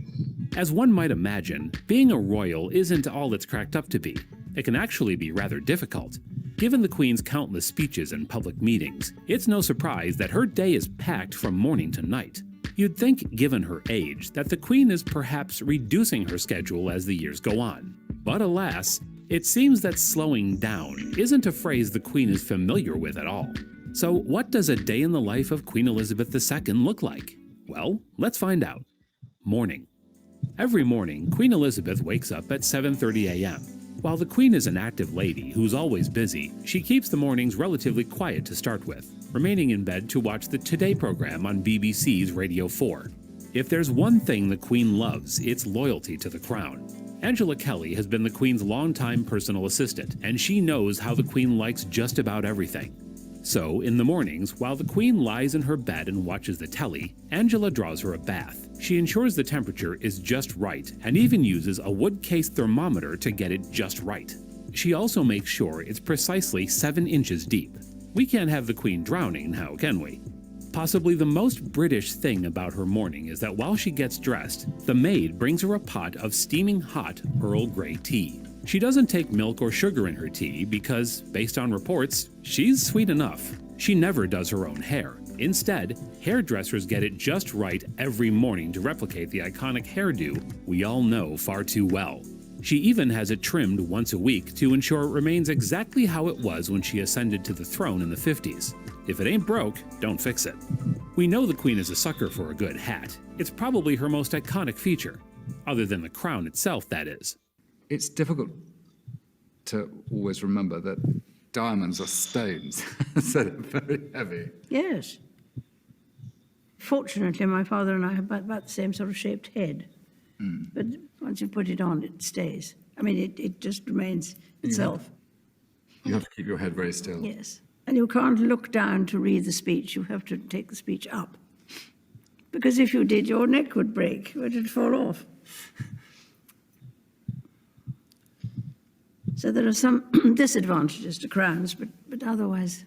As one might imagine, being a royal isn't all it's cracked up to be. It can actually be rather difficult. Given the Queen's countless speeches and public meetings, it's no surprise that her day is packed from morning to night. You'd think, given her age, that the Queen is perhaps reducing her schedule as the years go on. But alas, it seems that slowing down isn't a phrase the Queen is familiar with at all. So what does a day in the life of Queen Elizabeth II look like? Well, let's find out. Morning. Every morning, Queen Elizabeth wakes up at 7:30 a.m. While the Queen is an active lady who's always busy, she keeps the mornings relatively quiet to start with, remaining in bed to watch the Today program on BBC's Radio 4. If there's one thing the Queen loves, it's loyalty to the crown. Angela Kelly has been the Queen's longtime personal assistant, and she knows how the Queen likes just about everything. So, in the mornings, while the Queen lies in her bed and watches the telly, Angela draws her a bath. She ensures the temperature is just right, and even uses a wood-case thermometer to get it just right. She also makes sure it's precisely 7 inches deep. We can't have the Queen drowning now, can we? Possibly the most British thing about her morning is that while she gets dressed, the maid brings her a pot of steaming hot Earl Grey tea. She doesn't take milk or sugar in her tea because, based on reports, she's sweet enough. She never does her own hair. Instead, hairdressers get it just right every morning to replicate the iconic hairdo we all know far too well. She even has it trimmed once a week to ensure it remains exactly how it was when she ascended to the throne in the 50s. If it ain't broke, don't fix it. We know the Queen is a sucker for a good hat. It's probably her most iconic feature, other than the crown itself, that is. It's difficult to always remember that diamonds are stones, so they're very heavy. Yes. Fortunately, my father and I have about the same sort of shaped head. But once you put it on, it stays. I mean, it just remains itself. You have to keep your head very still. Yes. And you can't look down to read the speech. You have to take the speech up. Because if you did, your neck would break, or it'd fall off. So there are some disadvantages to crowns, but otherwise,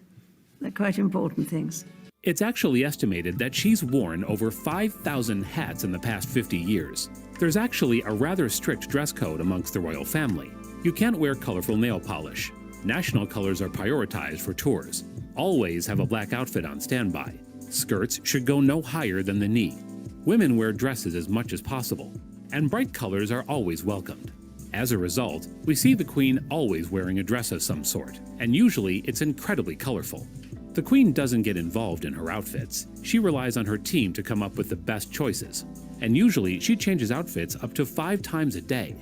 they're quite important things. It's actually estimated that she's worn over 5,000 hats in the past 50 years. There's actually a rather strict dress code amongst the royal family. You can't wear colorful nail polish. National colors are prioritized for tours. Always have a black outfit on standby. Skirts should go no higher than the knee. Women wear dresses as much as possible. And bright colors are always welcomed. As a result, we see the Queen always wearing a dress of some sort, and usually it's incredibly colorful. The Queen doesn't get involved in her outfits. She relies on her team to come up with the best choices. And usually she changes outfits up to 5 times a day.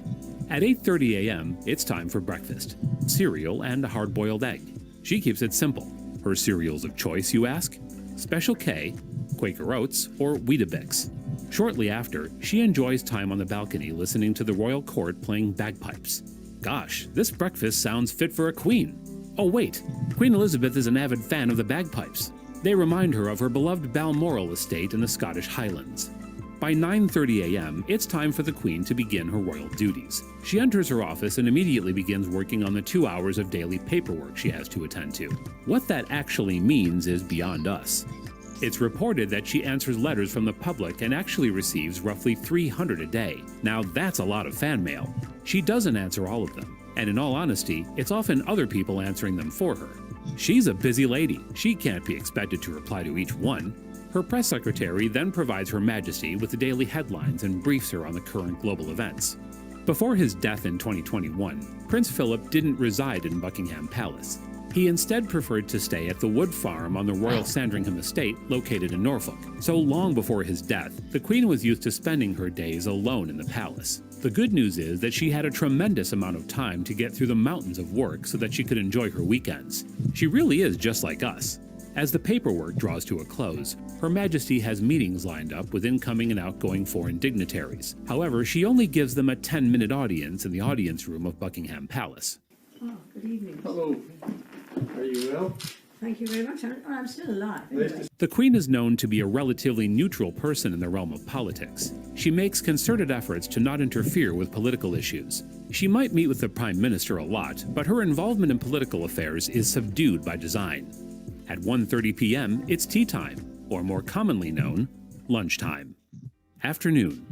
At 8:30 a.m., it's time for breakfast. Cereal and a hard-boiled egg. She keeps it simple. Her cereals of choice, you ask? Special K, Quaker Oats, or Weetabix. Shortly after, she enjoys time on the balcony listening to the royal court playing bagpipes. Gosh, this breakfast sounds fit for a queen. Oh wait, Queen Elizabeth is an avid fan of the bagpipes. They remind her of her beloved Balmoral estate in the Scottish Highlands. By 9:30 a.m., it's time for the Queen to begin her royal duties. She enters her office and immediately begins working on the 2 hours of daily paperwork she has to attend to. What that actually means is beyond us. It's reported that she answers letters from the public and actually receives roughly 300 a day. Now that's a lot of fan mail. She doesn't answer all of them, and in all honesty, it's often other people answering them for her. She's a busy lady. She can't be expected to reply to each one. Her press secretary then provides Her Majesty with the daily headlines and briefs her on the current global events. Before his death in 2021, Prince Philip didn't reside in Buckingham Palace. He instead preferred to stay at the Wood Farm on the Royal Sandringham estate located in Norfolk. So long before his death, the Queen was used to spending her days alone in the palace. The good news is that she had a tremendous amount of time to get through the mountains of work so that she could enjoy her weekends. She really is just like us. As the paperwork draws to a close, Her Majesty has meetings lined up with incoming and outgoing foreign dignitaries. However, she only gives them a 10-minute audience in the audience room of Buckingham Palace. Oh, good evening. Hello. Are you well? Thank you very much. I'm still alive. Anyway. The Queen is known to be a relatively neutral person in the realm of politics. She makes concerted efforts to not interfere with political issues. She might meet with the Prime Minister a lot, but her involvement in political affairs is subdued by design. At 1:30 p.m., it's tea time, or more commonly known, lunchtime. Afternoon.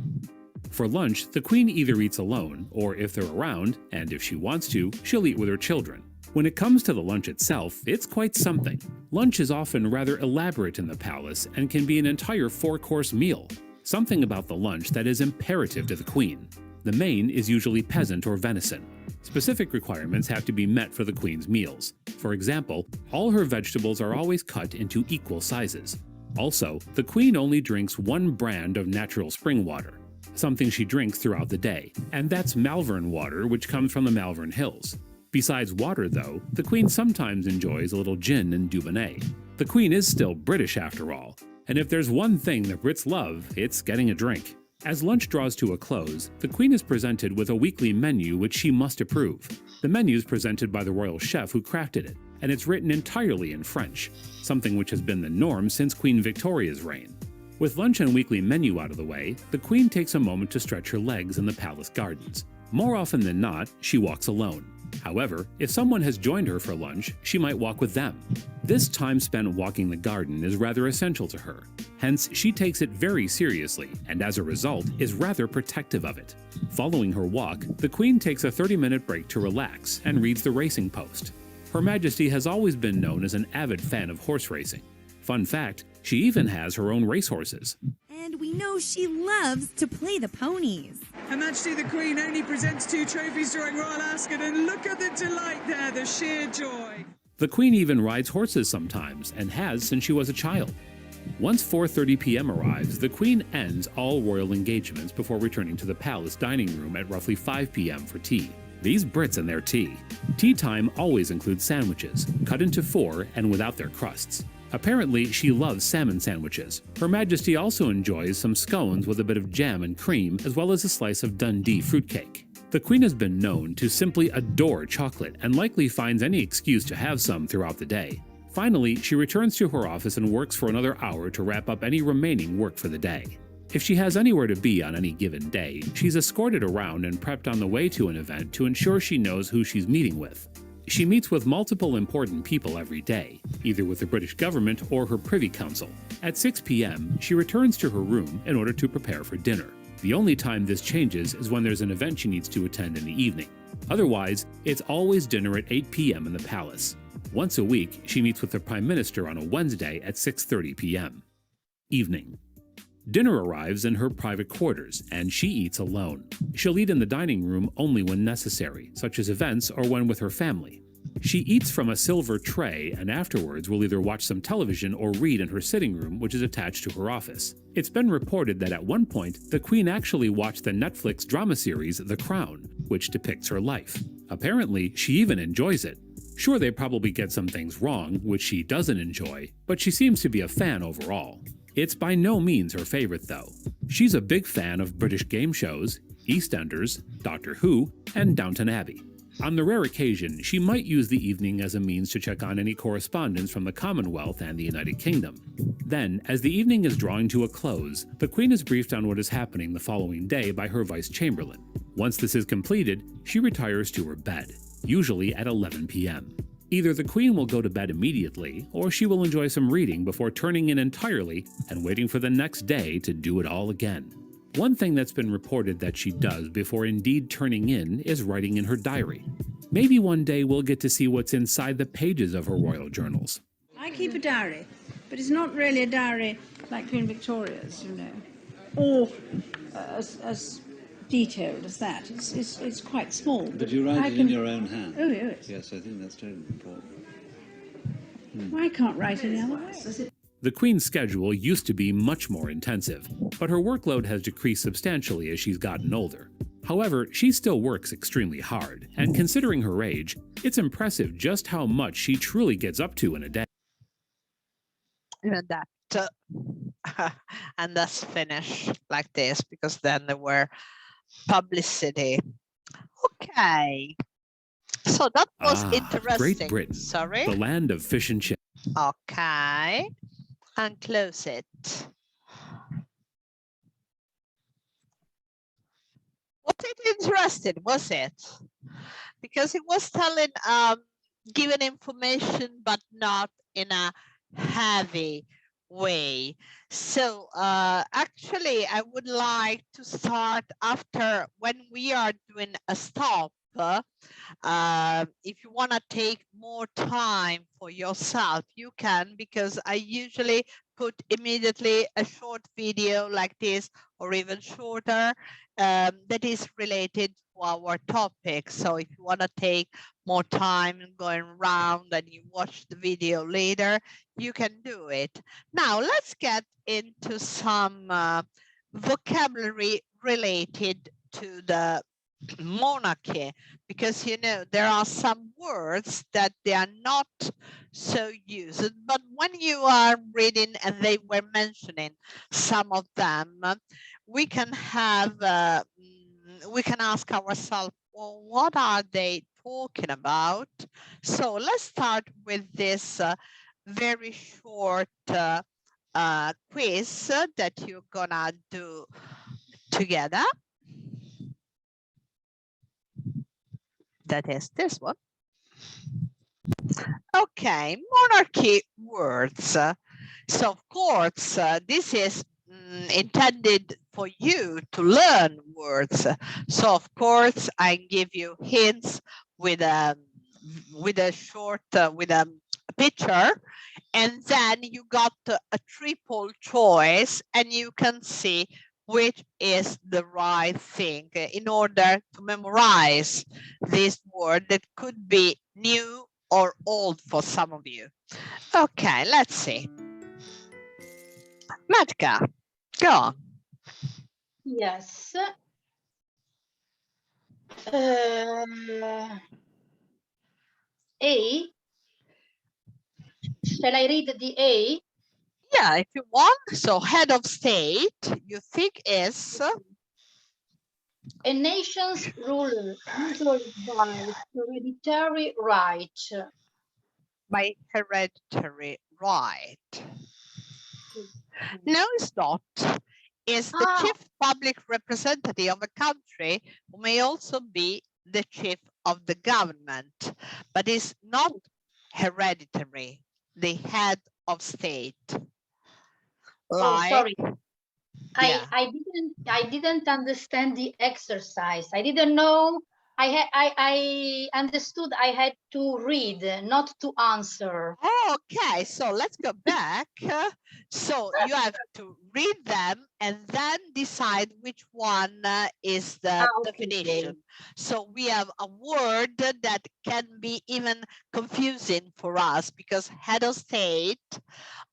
For lunch, the Queen either eats alone, or if they're around, and if she wants to, she'll eat with her children. When it comes to the lunch itself, it's quite something. Lunch is often rather elaborate in the palace and can be an entire 4-course meal. Something about the lunch that is imperative to the Queen. The main is usually peasant or venison. Specific requirements have to be met for the Queen's meals. For example, all her vegetables are always cut into equal sizes. Also, the Queen only drinks one brand of natural spring water, something she drinks throughout the day, and that's Malvern water, which comes from the Malvern Hills. Besides water, though, the Queen sometimes enjoys a little gin and Dubonnet. The Queen is still British after all, and if there's one thing the Brits love, it's getting a drink. As lunch draws to a close, the Queen is presented with a weekly menu which she must approve. The menu is presented by the royal chef who crafted it, and it's written entirely in French, something which has been the norm since Queen Victoria's reign. With lunch and weekly menu out of the way, the Queen takes a moment to stretch her legs in the palace gardens. More often than not, she walks alone. However, if someone has joined her for lunch, she might walk with them. This time spent walking the garden is rather essential to her. Hence, she takes it very seriously, and as a result, is rather protective of it. Following her walk, the Queen takes a 30-minute break to relax and reads the Racing Post. Her Majesty has always been known as an avid fan of horse racing. Fun fact, she even has her own racehorses. And we know she loves to play the ponies. Her Majesty the Queen only presents 2 trophies during Royal Ascot, and look at the delight there, the sheer joy. The Queen even rides horses sometimes, and has since she was a child. Once 4:30 p.m. arrives, the Queen ends all royal engagements before returning to the palace dining room at roughly 5 p.m. for tea. These Brits and their tea. Tea time always includes sandwiches, cut into 4 and without their crusts. Apparently, she loves salmon sandwiches. Her Majesty also enjoys some scones with a bit of jam and cream, as well as a slice of Dundee fruitcake. The Queen has been known to simply adore chocolate and likely finds any excuse to have some throughout the day. Finally, she returns to her office and works for another hour to wrap up any remaining work for the day. If she has anywhere to be on any given day, she's escorted around and prepped on the way to an event to ensure she knows who she's meeting with. She meets with multiple important people every day, either with the British government or her Privy Council. At 6 p.m., she returns to her room in order to prepare for dinner. The only time this changes is when there's an event she needs to attend in the evening. Otherwise, it's always dinner at 8 p.m. in the palace. Once a week, she meets with the Prime Minister on a Wednesday at 6:30 p.m. Evening. Dinner arrives in her private quarters, and she eats alone. She'll eat in the dining room only when necessary, such as events or when with her family. She eats from a silver tray and afterwards will either watch some television or read in her sitting room, which is attached to her office. It's been reported that at one point, the Queen actually watched the Netflix drama series The Crown, which depicts her life. Apparently, she even enjoys it. Sure, they probably get some things wrong, which she doesn't enjoy, but she seems to be a fan overall. It's by no means her favorite, though. She's a big fan of British game shows, EastEnders, Doctor Who, and Downton Abbey. On the rare occasion, she might use the evening as a means to check on any correspondence from the Commonwealth and the United Kingdom. Then, as the evening is drawing to a close, the Queen is briefed on what is happening the following day by her Vice Chamberlain. Once this is completed, she retires to her bed, usually at 11 p.m. Either the Queen will go to bed immediately, or she will enjoy some reading before turning in entirely and waiting for the next day to do it all again. One thing that's been reported that she does before indeed turning in is writing in her diary. Maybe one day we'll get to see what's inside the pages of her royal journals. I keep a diary, but it's not really a diary like Queen Victoria's, you know, or as detailed as that. It's quite small. But you write it in your own hand. Oh, yes. Yes, I think that's terribly important. I can't write any other way. The Queen's schedule used to be much more intensive, but her workload has decreased substantially as she's gotten older. However, she still works extremely hard, and considering her age, it's impressive just how much she truly gets up to in a day. And that's finished like this, because then there were publicity. Okay. So that was interesting. Great Britain, Sorry. the land of fish and chips. Okay. And close it. Was it interesting, was it? Because it was telling, giving information, but not in a heavy way. So actually, I would like to start after when we are doing a stop. If you want to take more time for yourself, you can, because I usually put immediately a short video like this or even shorter that is related to our topic. So if you want to take more time going around and you watch the video later, you can do it. Now let's get into some vocabulary related to the monarchy, because you know there are some words that they are not so used, but when you are reading and they were mentioning some of them, we can have we can ask ourselves, well, what are they talking about? So let's start with this very short quiz that you're gonna do together. That is this one. Okay, monarchy words. So of course, this is intended for you to learn words. So of course, I give you hints with a short with a picture, and then you got a triple choice, and you can see which is the right thing in order to memorize this word that could be new or old for some of you. Okay, let's see. Matka, go on. Yes. A. Shall I read the A? Yeah, if you want. So head of state, you think is a nation's ruler, usually by hereditary right. By hereditary right. No, it's not. It's the chief public representative of a country who may also be the chief of the government, but is not hereditary, the head of state. Oh, sorry. Yeah. I didn't understand the exercise. I didn't know. I understood I had to read, not to answer. Oh, okay, so let's go back. So you have to read them and then decide which one is the definition. So we have a word that can be even confusing for us because head of state,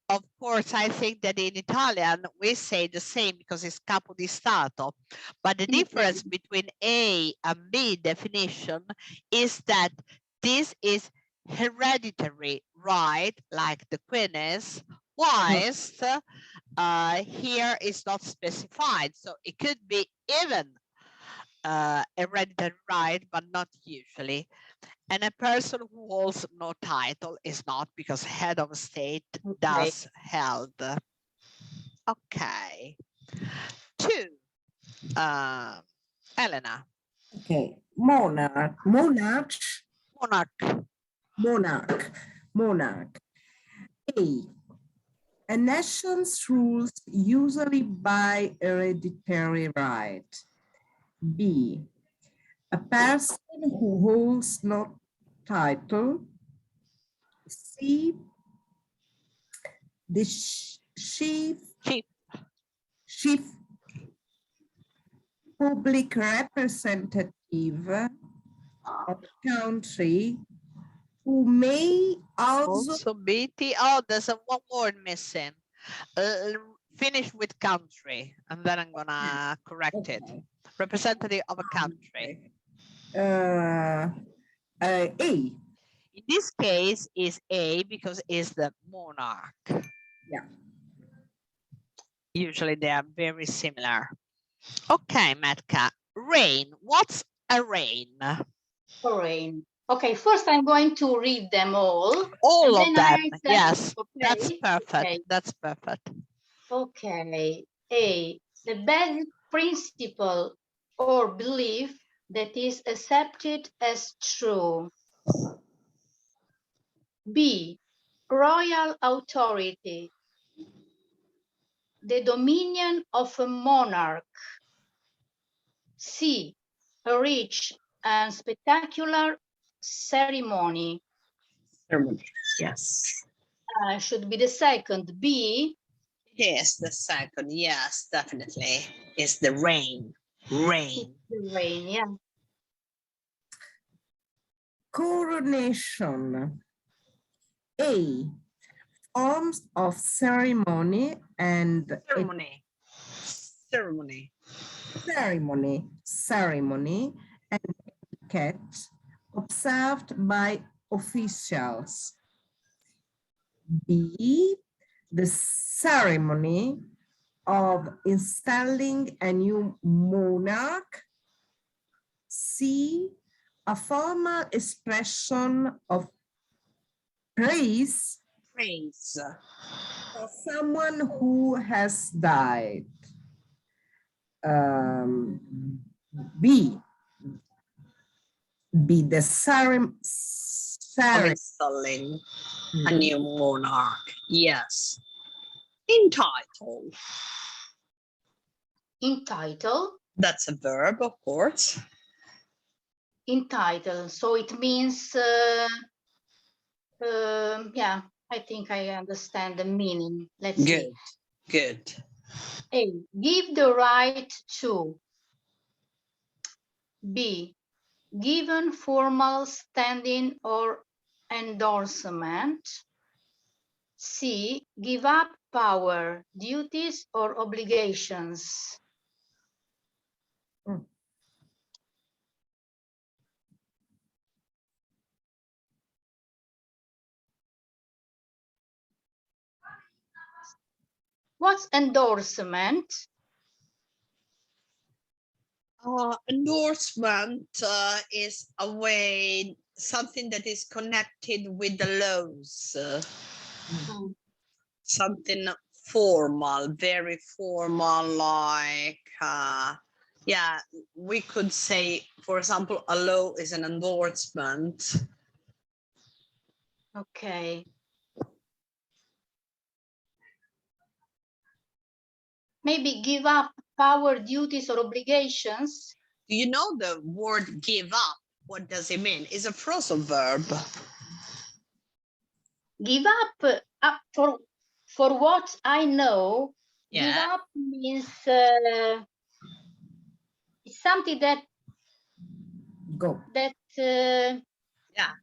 of course, I think that in Italian we say the same because it's capo di Stato. But the difference between A and B definition is that this is hereditary right, like the queen is, whilst here is not specified. So it could be even hereditary right, but not usually. And a person who holds no title is not, because head of state does held. Okay. 2. Elena. Okay. Monarch. Monarch. Monarch. Monarch. Monarch. A nation's rules usually by hereditary right. B. A person who holds no title. C. The chief public representative of country who may also be oh, there's a one word missing. Finish with country and then I'm gonna correct it. Representative of a country. A. In this case is A because it's the monarch. Yeah. Usually they are very similar. Okay, Matka. Reign. What's a reign? Reign. Okay, first I'm going to read them all. All of them. Yes, okay, that's perfect. Okay. That's perfect. Okay. A. The basic principle or belief that is accepted as true. B. Royal authority. The dominion of a monarch. C. A rich and spectacular ceremony. Yes. Should be the second. B. Yes, the second. Yes, definitely. It's the reign. Reign. The reign, yeah. Coronation. A. Forms of ceremony and ceremony and etiquette observed by officials. B. The ceremony of installing a new monarch. C. A formal expression of praise for someone who has died. B. The ceremony installing a new monarch. Yes. Entitle. Entitle. That's a verb, of course. Entitle. So it means, yeah, I think I understand the meaning. Let's see. Good. A. Give the right to. B. Given formal standing or endorsement. C. Give up power, duties, or obligations. What's endorsement? Endorsement is a way, something that is connected with the laws. Something formal, very formal, like, yeah, we could say, for example, a law is an endorsement. Okay. Maybe give up power, duties, or obligations. Do you know the word give up? What does it mean? It's a phrasal verb. Give up, for what I know, give Yeah. up means it's something that Yeah.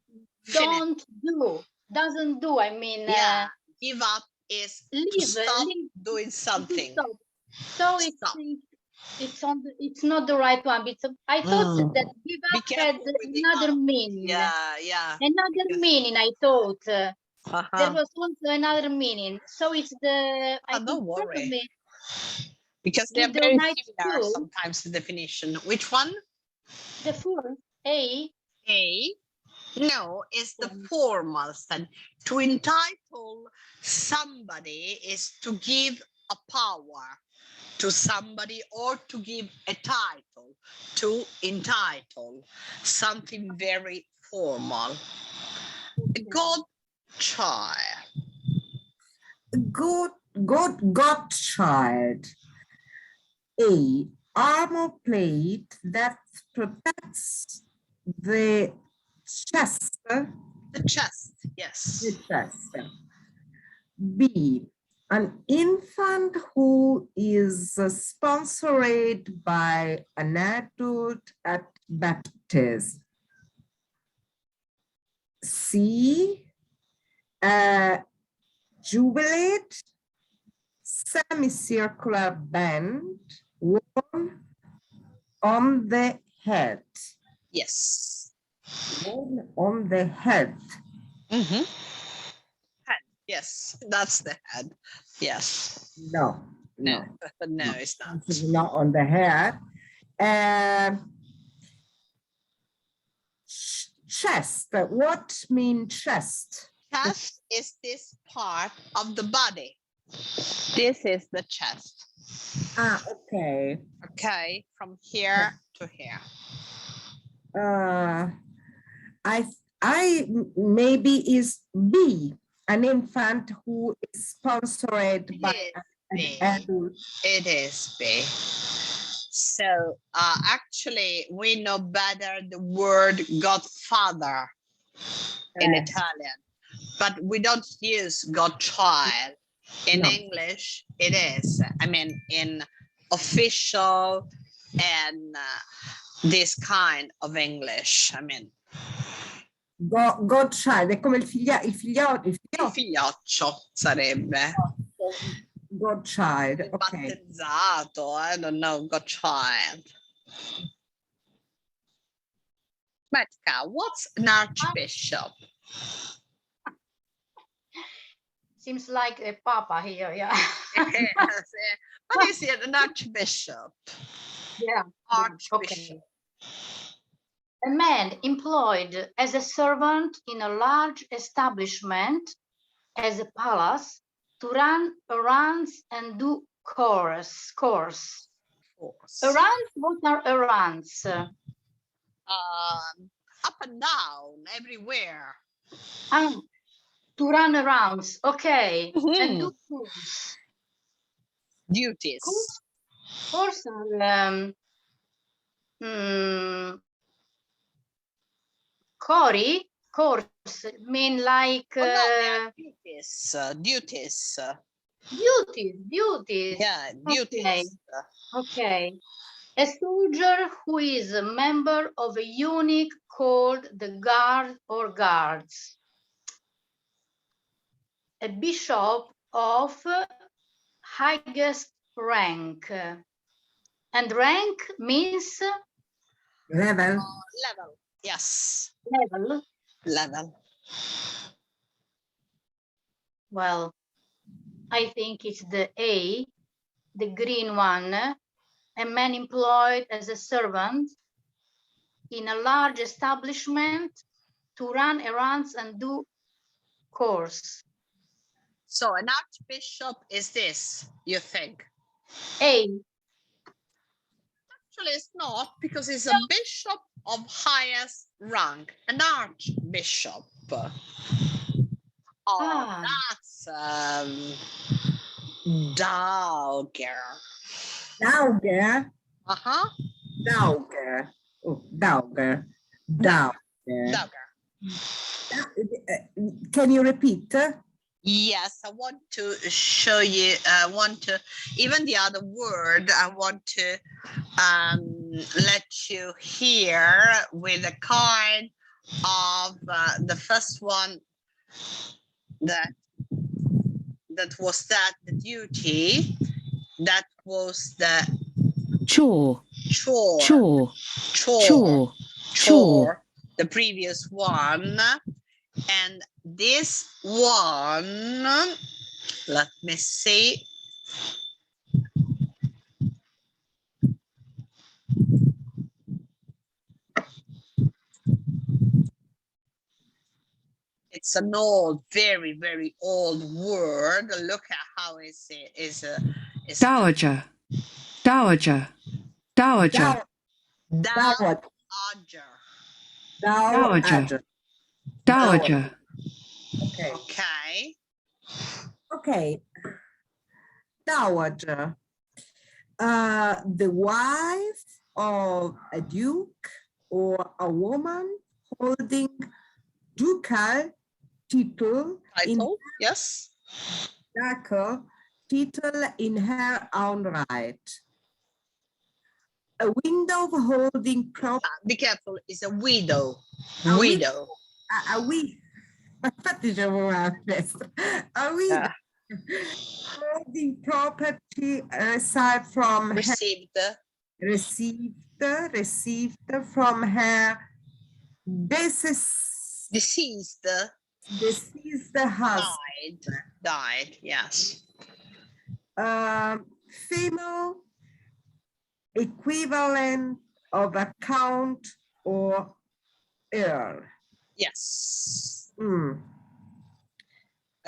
don't do, doesn't do. I mean, Yeah. Give up is to leave, stop leave, doing something. stop. So it's not the right one. I thought that give up had another meaning. Yeah. Another meaning. I thought there Uh-huh. was also another meaning. So it's the. I don't worry. probably Because they're give the very right similar to. sometimes, the definition. Which one? The first, A. A. No, it's the formal sense. To entitle somebody is to give a power to somebody or to give a title. To entitle something very formal. Godchild. Godchild. A. Armor plate that protects the chest. The chest, yes. The chest. B. An infant who is sponsored by an adult at baptism. C. Jubilate semicircular band worn on the head. Yes. Worn on the head. Mm-hmm. Head. Yes, that's the head. Yes. No, it's not. It's not on the head. Chest. What means chest? Chest is this part of the body. This is the chest. Okay. Okay, from here to here. I maybe is B, an infant who is sponsored by an adult. It is B. So actually, we know better the word godfather in Italian, but we don't use godchild. In English, it is. I mean, in official and this kind of English. I mean, Godchild è come il figlioccio sarebbe. Godchild, ok. Battezzato, I don't know, godchild. Metka, what's an archbishop? Seems like a papa here, yeah. Yes. What is it, an archbishop? Yeah. Archbishop. Okay. A man employed as a servant in a large establishment as a palace to run errands and do chores. Errands, what are errands? Up and down, everywhere. To run arounds, okay. And do chores. Duties. Chores are course mean like no, they are duties. Duties. Duties. Yeah, duties. Okay. Okay. A soldier who is a member of a unit called the guard or guards. A bishop of highest rank. And rank means Level. Level. Yes. level. Level. Well, I think it's the A, the green one. A man employed as a servant in a large establishment to run errands and do chores. So an archbishop is this, you think? A. Actually, it's not, because it's a bishop of highest rank, an archbishop. Oh, that's dowager. Dowager. Uh-huh. Dowager. Oh, dowager. Dowager. Can you repeat? Yes, I want to show you, even the other word, I want to let you hear with a kind of the first one that was the duty, that was the Chore. Chore. Chore. Chore. Chore. Chore. The previous one. And this one, let me see. It's an old, very, very old word. Look at how it's Dowager. Dowager. Dowager. Dowager. Dowager. Dowager. Okay. Okay. Okay. Dowager. The wife of a duke or a woman holding ducal title, yes. Ducal title in her own right. A widow holding property. Be careful, it's a widow. Widow. Infatti dicevo questo. A widow holding property aside from received from her deceased husband. Died, yes. Female equivalent of a count or earl. Yes. A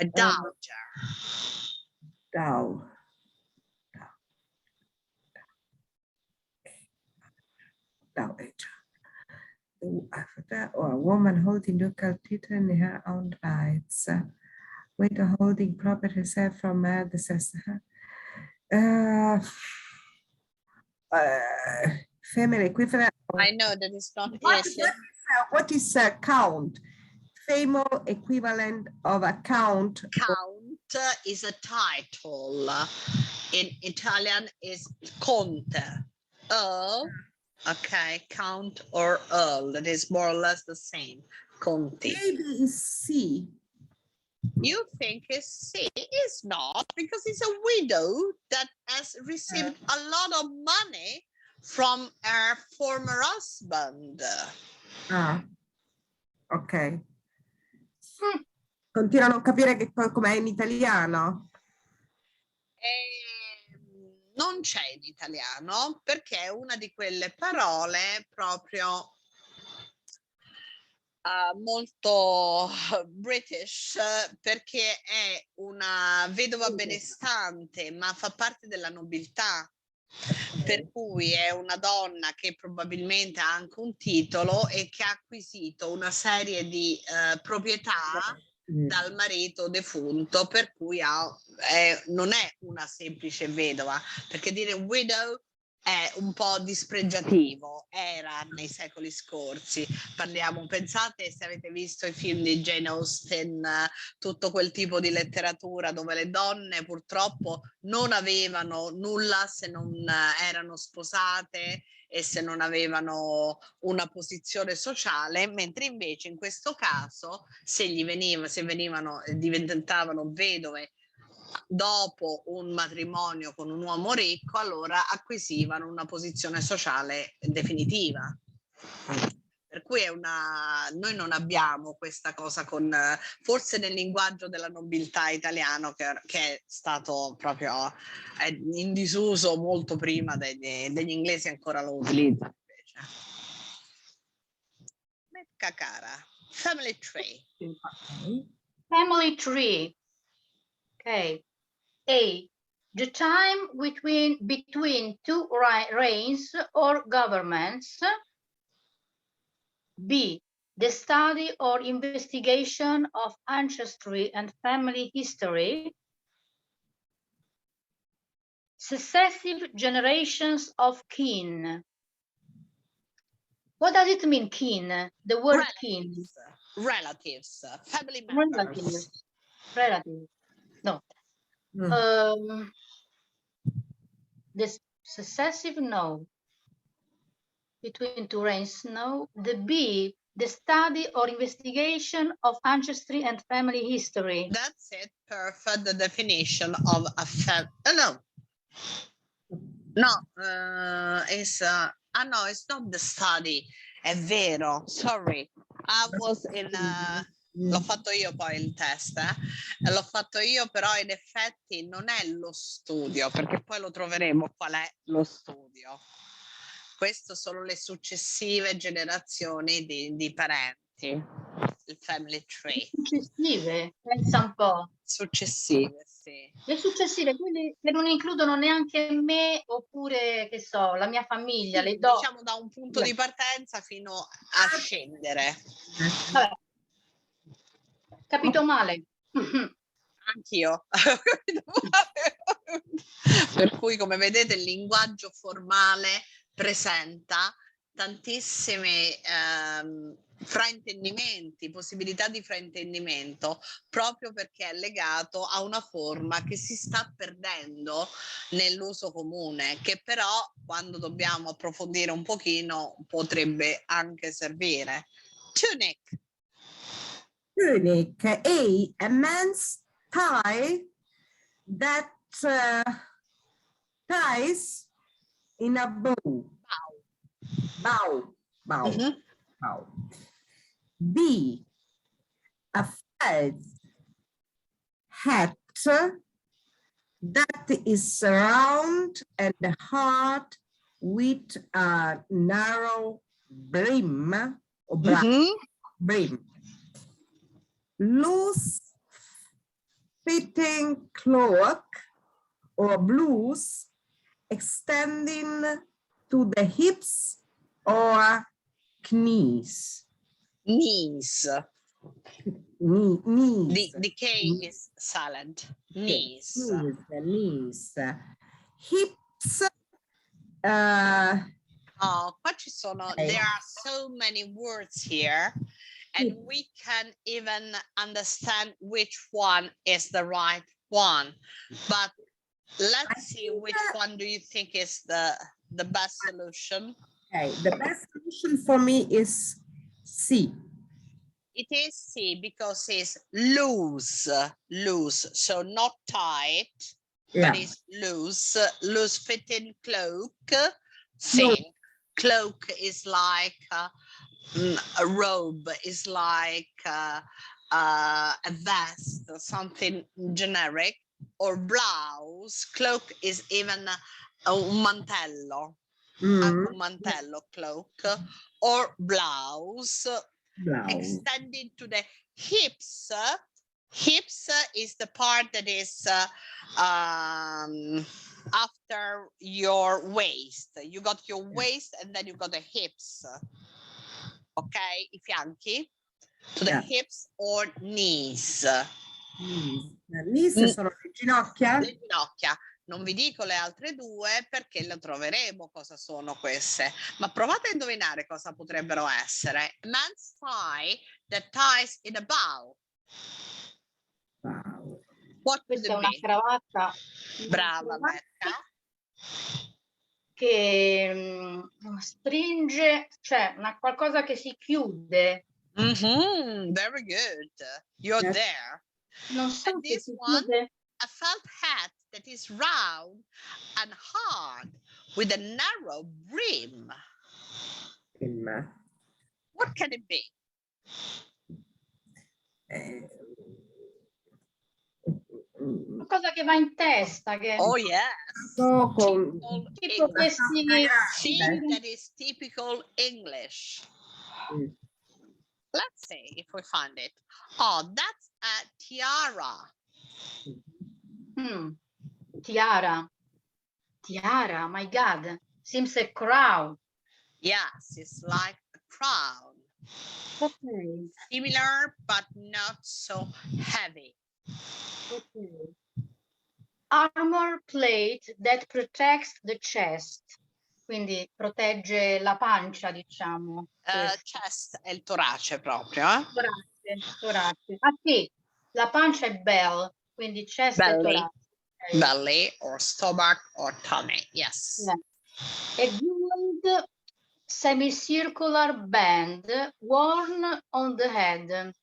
dowager. Dowager. Or a woman holding ducal title in her own rights. Widow holding property set from her deceased. Family equivalent. I know that it's not easy. What is a count? Female equivalent of a count. Count is a title. In Italian is conte. Earl, okay, count or earl. That is more or less the same. Conti. Maybe it's C. You think it's C? It's not, because it's a widow that has received a lot of money from her former husband. Ok. Continuo a non capire che com'è in italiano. Non c'è in italiano perché è una di quelle parole proprio molto British, perché è una vedova benestante ma fa parte della nobiltà, per cui è una donna che probabilmente ha anche un titolo e che ha acquisito una serie di proprietà dal marito defunto, per cui non è una semplice vedova, perché dire widow è un po' dispregiativo, era nei secoli scorsi. Pensate se avete visto i film di Jane Austen, tutto quel tipo di letteratura dove le donne purtroppo non avevano nulla se non erano sposate e se non avevano una posizione sociale, mentre invece in questo caso se diventavano vedove dopo un matrimonio con un uomo ricco, allora acquisivano una posizione sociale definitiva. Per cui noi non abbiamo questa cosa forse nel linguaggio della nobiltà italiano che è stato proprio in disuso molto prima degli inglesi ancora lo utilizzano invece. Becca cara, family tree. Family tree. Okay. A. The time between two reigns or governments. B. The study or investigation of ancestry and family history. Successive generations of kin. What does it mean, kin? The word kin. Relatives, family members. Relatives. No. The successive, no. Between two reigns, no. The B, the study or investigation of ancestry and family history. That's it, perfect. The definition of a it's not the study. È vero, sorry. I was in l'ho fatto io poi il test, l'ho fatto io, però in effetti non è lo studio, perché poi lo troveremo qual è lo studio. Questo sono le successive generazioni di parenti, il family tree. Successive, pensa un po'. Successive, sì. Le successive, quindi che non includono neanche me, oppure, che so, la mia famiglia, Sì, le do. diciamo da un punto di partenza fino a scendere. Vabbè. Capito male. Anch'io. Per cui, come vedete, il linguaggio formale presenta tantissimi fraintendimenti, possibilità di fraintendimento, proprio perché è legato a una forma che si sta perdendo nell'uso comune, che però, quando dobbiamo approfondire un pochino, potrebbe anche servire. Tunic. Tunic, a man's tie that ties in a bow. Bow. B, a felt hat that is round and hard with a narrow brim or brim. Loose fitting cloak or blouse extending to the hips or knees. Knees. Knees. The K is silent. Knees. Knees. Hips. Qua ci sono, there are so many words here, and we can even understand which one is the right one. But let's see which one do you think is the best solution? Okay, the best solution for me is C. It is C because it's loose, so not tight, but it's loose fitting cloak. Same. Cloak is like a robe, is like a vest or something generic, or blouse. Cloak is even un mantello, un mantello cloak, or blouse. Extending to the hips. Hips is the part that is after your waist. You got your waist and then you got the hips. Okay, I fianchi to the hips or knees. Knees sono le ginocchia. Le ginocchia. Non vi dico le altre due perché le troveremo cosa sono queste, ma provate a indovinare cosa potrebbero essere. A man's tie that ties in a bow. What could Questa è it una be? cravatta. Brava Becca. Che stringe, cioè qualcosa che si chiude. Very good. You're Yes. there. Non so And se this si one, chiude. a felt hat that is round and hard with a narrow brim. What can it be? Qualcosa che va in testa. Che... Oh yes. Tipo questi... Thing that is typical English. Let's see if we find it. Oh, that's a tiara. Tiara. Tiara, my God. Seems a crown. Yes, it's like a crown. Okay. Similar, but not so heavy. Okay. Armor plate that protects the chest. Quindi protegge la pancia, diciamo. Chest è il torace proprio, eh? Torace. Ah sì, la pancia è bell, quindi chest e Belly. torace. Okay. Belly or stomach or tummy, yes. Yeah. A jeweled semicircular band worn on the head.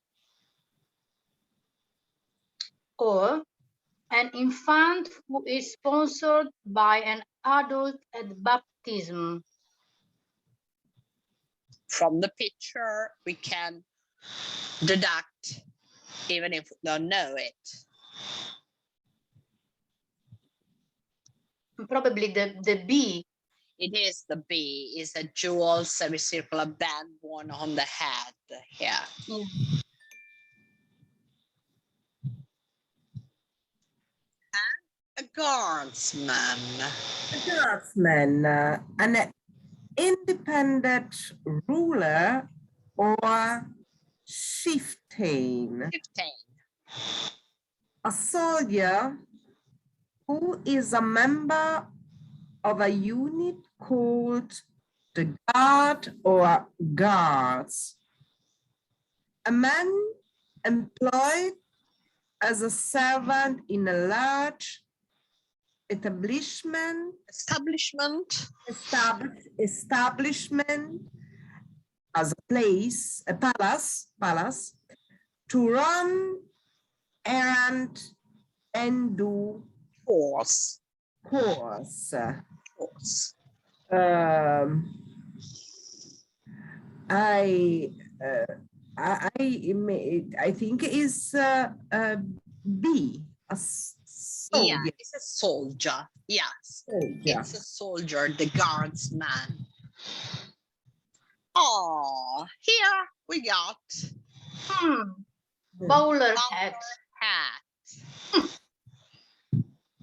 Or an infant who is sponsored by an adult at baptism. From the picture, we can deduct, even if we don't know it. Probably the B. It is the B, is a jewel semicircular band worn on the head. Yeah. And a guardsman. A guardsman, an independent ruler or chieftain. A soldier who is a member of a unit called the guard or guards. A man employed as a servant in a large establishment as a place, a palace to run errand and do course. I think is B. Yeah, it's a soldier. Yes, it's a soldier, the guardsman. Oh, here we got Bowler hat.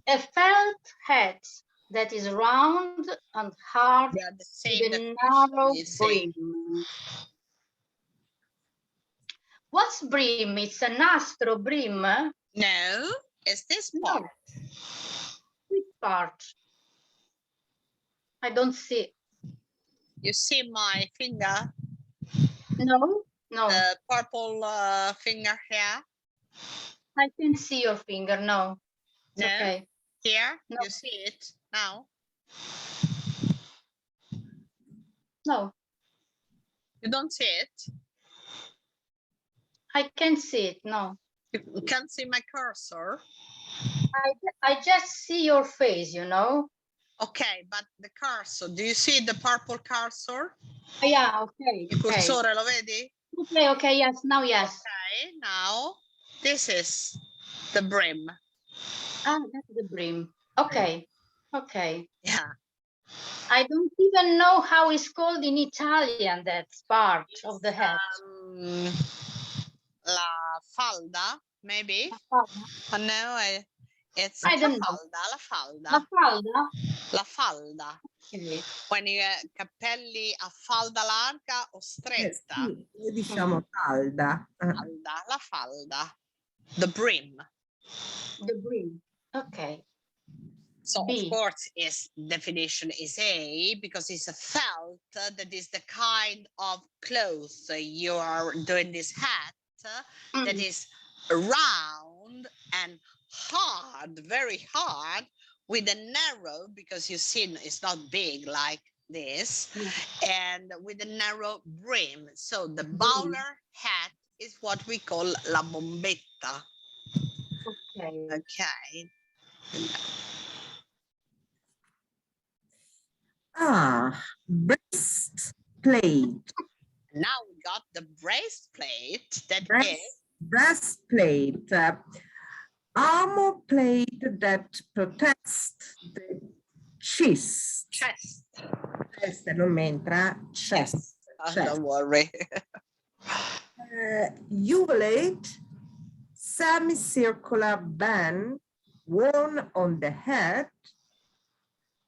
A felt hat that is round and hard with a narrow brim. What's brim? It's a nastro brim? No, it's this part. No. Which part? I don't see. You see my finger? No. The purple finger here? I can't see your finger, no. It's No? okay. Here? No. You see it now? No. You don't see it? I can't see it, no. You can't see my cursor? I just see your face, you know? Okay, but the cursor, do you see the purple cursor? Yeah, okay. Il cursore, lo vedi? Okay, yes, now yes. Okay, now this is the brim. Ah, that's the brim. Okay, okay. Yeah. I don't even know how it's called in Italian, that part of the hat. La falda, maybe? No, it's I don't know. la falda. La falda? La falda. Okay. When you capelli a falda larga o stretta? Sì, diciamo calda. Falda, la falda. The brim. The brim. Okay. So B. of course, its definition is A because it's a felt. That is the kind of clothes you are doing this hat that is round and hard, very hard, with a narrow, because you see it's not big like this, and with a narrow brim. So the bowler hat is what we call la bombetta. Okay. Okay. Breastplate. Now we got the breastplate. That is Breastplate. Armor plate that protects the chest. Chest. Non mi entra. Chest. Don't worry. Uvolate, semicircular band worn on the head.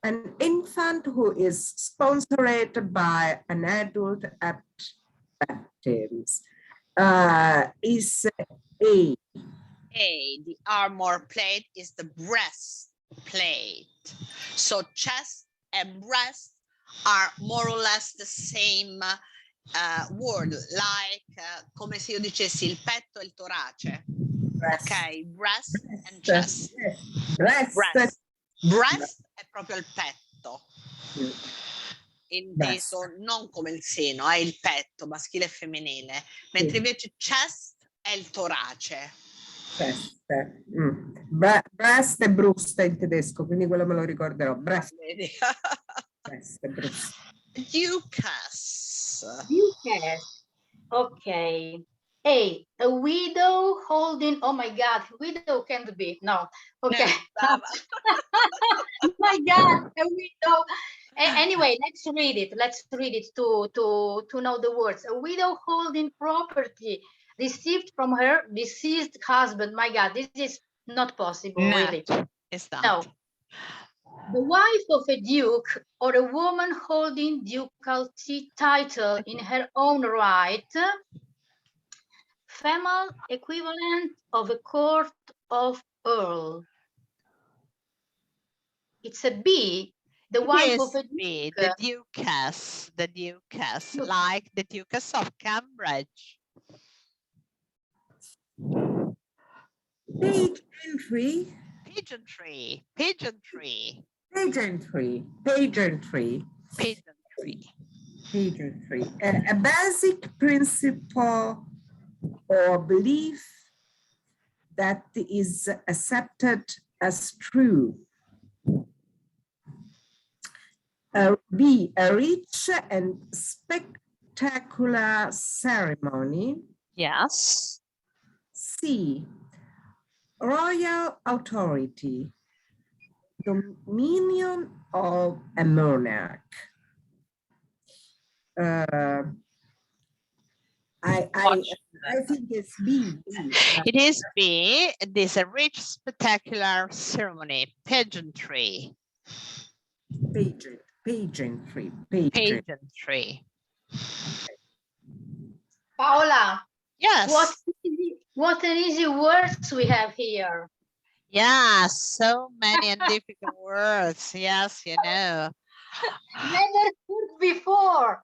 An infant who is sponsored by an adult at baptisms is A. A, the armor plate is the breastplate. So chest and breast are more or less the same word, like come se io dicessi il petto e il torace. Breast. Ok, breast and chest. Breast. Breast è proprio il petto. Inteso non come il seno, è il petto maschile e femminile, mentre invece chest è il torace. Chest. Breast e brusta in tedesco, quindi quello me lo ricorderò. Breast. Breast e brusta. Ducas. Ducas. Okay. A widow holding, oh my God, widow can't be, no. Okay. No, my God, a widow. Anyway, let's read it. Let's read it to know the words. A widow holding property received from her deceased husband. My God, this is not possible, really. It's not. No. The wife of a duke or a woman holding ducal title in her own right, female equivalent of a court of earl. It's a B, the wife of a B, duke. the duchess, like the Duchess of Cambridge. Pageantry. Pageantry, pageantry. Pageantry. Pageantry. Pageantry. Pageantry. A basic principle or belief that is accepted as true. B, a rich and spectacular ceremony. Yes. C, royal authority, dominion of a monarch. I think it's B. It is B. It is a rich, spectacular ceremony, pageantry. Pageantry. Pageantry. Paola. Yes. What an easy words we have here. Yeah, so many and difficult words. Yes, you know. Never heard before.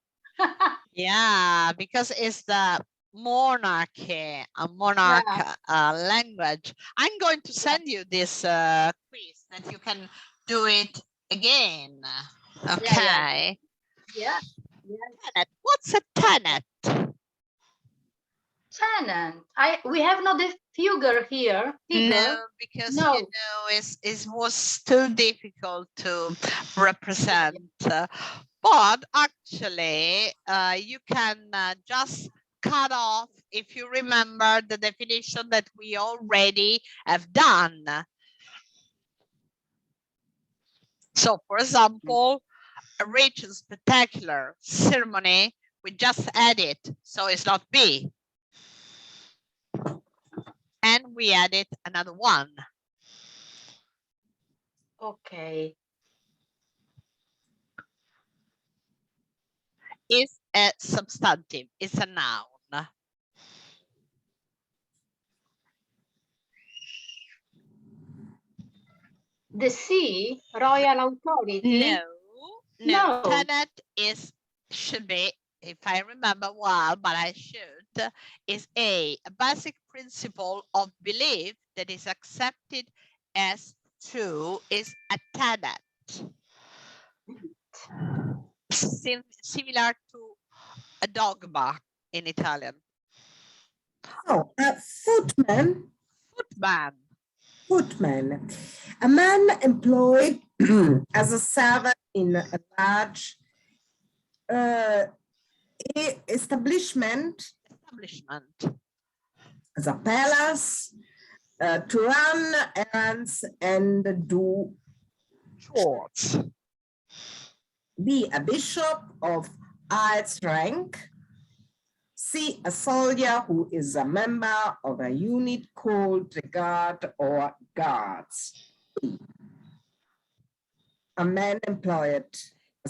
Yeah, because it's the monarchy, a monarch language. I'm going to send you this quiz that you can do it again. Okay. Yeah. Tenant. What's a tenant? Tenant. We have not the figure here. No, because you know it was too difficult to represent. But actually, you can just cut off if you remember the definition that we already have done. So, for example, a rich and spectacular ceremony, we just add it, so it's not B. And we added another one. Okay. It's a substantive, it's a noun. The sea, royal authority? No. Tenet should be, if I remember well, but I should, is a basic principle of belief that is accepted as true is a tenet. Similar to a dogma in Italian. Oh, a footman. Footman. A man employed as a servant in a large establishment, as a palace, to run errands and do chores. Be a bishop of highest rank. C, a soldier who is a member of a unit called the Guard or Guards. A man employed.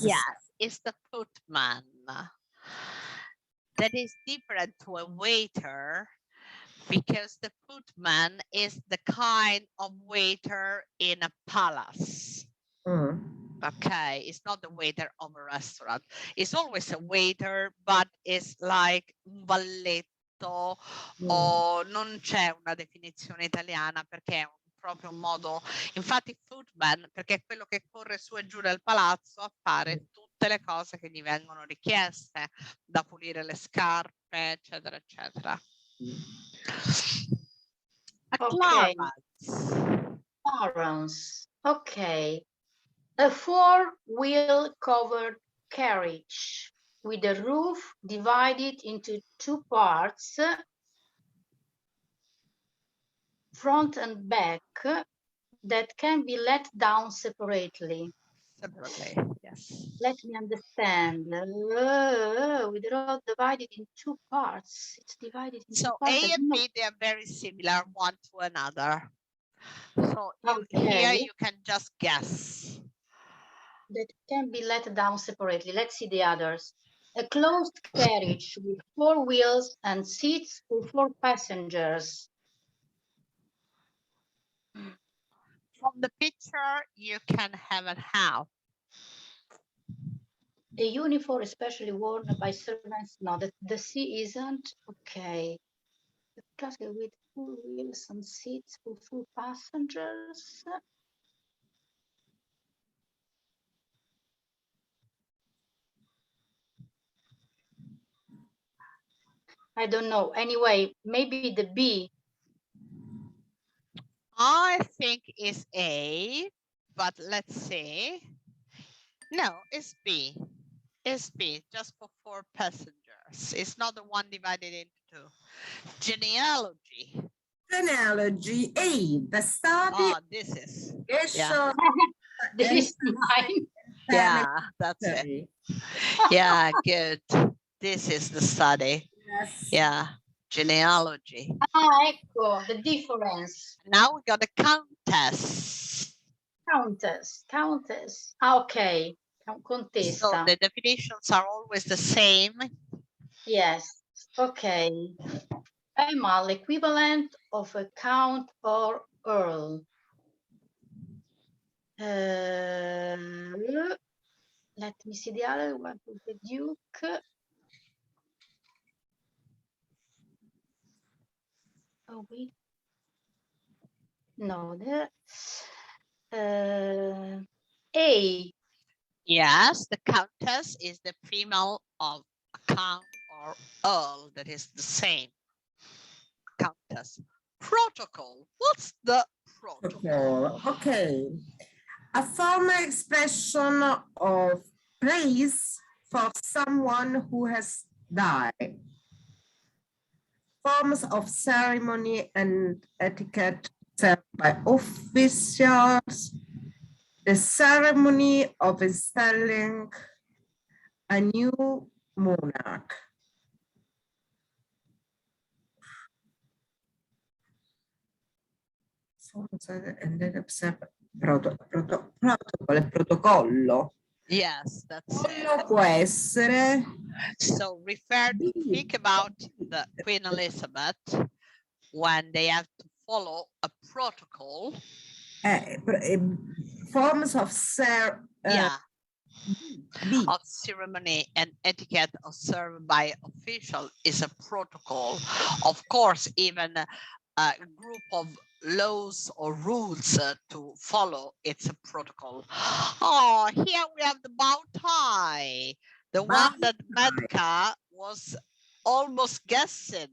Yes, it's the footman. That is different to a waiter because the footman is the kind of waiter in a palace. Okay, it's not the waiter of a restaurant. It's always a waiter, but it's like un valletto o non c'è una definizione italiana perché è un proprio modo. Infatti footman perché è quello che corre su e giù del palazzo a fare tutte le cose che gli vengono richieste, da pulire le scarpe, eccetera, eccetera. Clearance. Okay. A four-wheel covered carriage with the roof divided into two parts, front and back, that can be let down separately. Yes. Let me understand. With the road divided in two parts. It's divided into so parts. A and B, they are very similar one to another. So here you can just guess. That can be let down separately. Let's see the others. A closed carriage with four wheels and seats for four passengers. From the picture, you can have a house. A uniform especially worn by servants. No, the C isn't. Okay. The class with four wheels and seats for four passengers. I don't know. Anyway, maybe the B. I think it's A, but let's see. No, it's B. It's B, just for four passengers. It's not the one divided into two. Genealogy. Genealogy, A, the study. Oh, this is. Yeah. This is mine. Yeah, that's it. Yeah, good. This is the study. Yes. Yeah, genealogy. Ah, ecco, the difference. Now we got a countess. Countess. Ah, okay. Contessa. So the definitions are always the same. Yes. Okay. Emal, equivalent of a count or earl. Let me see the other one. The duke. Oh, wait. No, A. Yes, the countess is the female of a count or earl, that is the same. Countess. Protocol. What's the protocol? Okay. A formal expression of praise for someone who has died. Forms of ceremony and etiquette set by officials. The ceremony of installing a new monarch. And then observe protocollo. Yes, that's it. Può essere. So think about the Queen Elizabeth when they have to follow a protocol. Forms of of ceremony and etiquette observed by official is a protocol. Of course, even a group of laws or rules to follow, it's a protocol. Oh, here we have the bow tie, the one that Medka was almost guessing.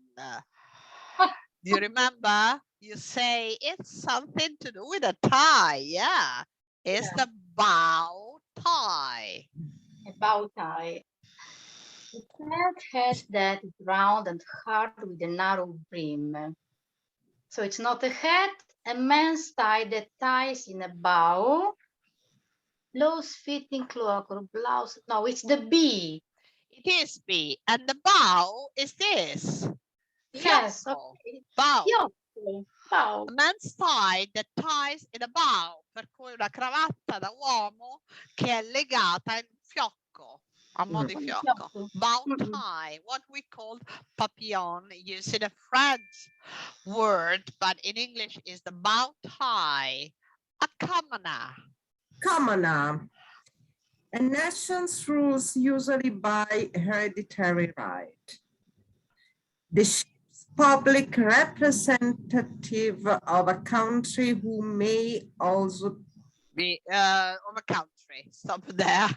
Do you remember? You say it's something to do with a tie. Yeah, it's the bow tie. A bow tie. The felt hat that is round and hard with a narrow brim. So it's not a hat, a man's tie that ties in a bow. Loose-fitting cloak or blouse. No, it's the B. It is B. And the bow is this. Yes. Fiocco. Okay. Bow. Fiocco. Bow. A man's tie that ties in a bow, per cui una cravatta da uomo che è legata in fiocco, a mo' di fiocco. Bow tie, what we called papillon, using a French word, but in English is the bow tie. A commoner. Commoner. A nation's rules usually by hereditary right. The public representative of a country who may also be of a country. Stop there.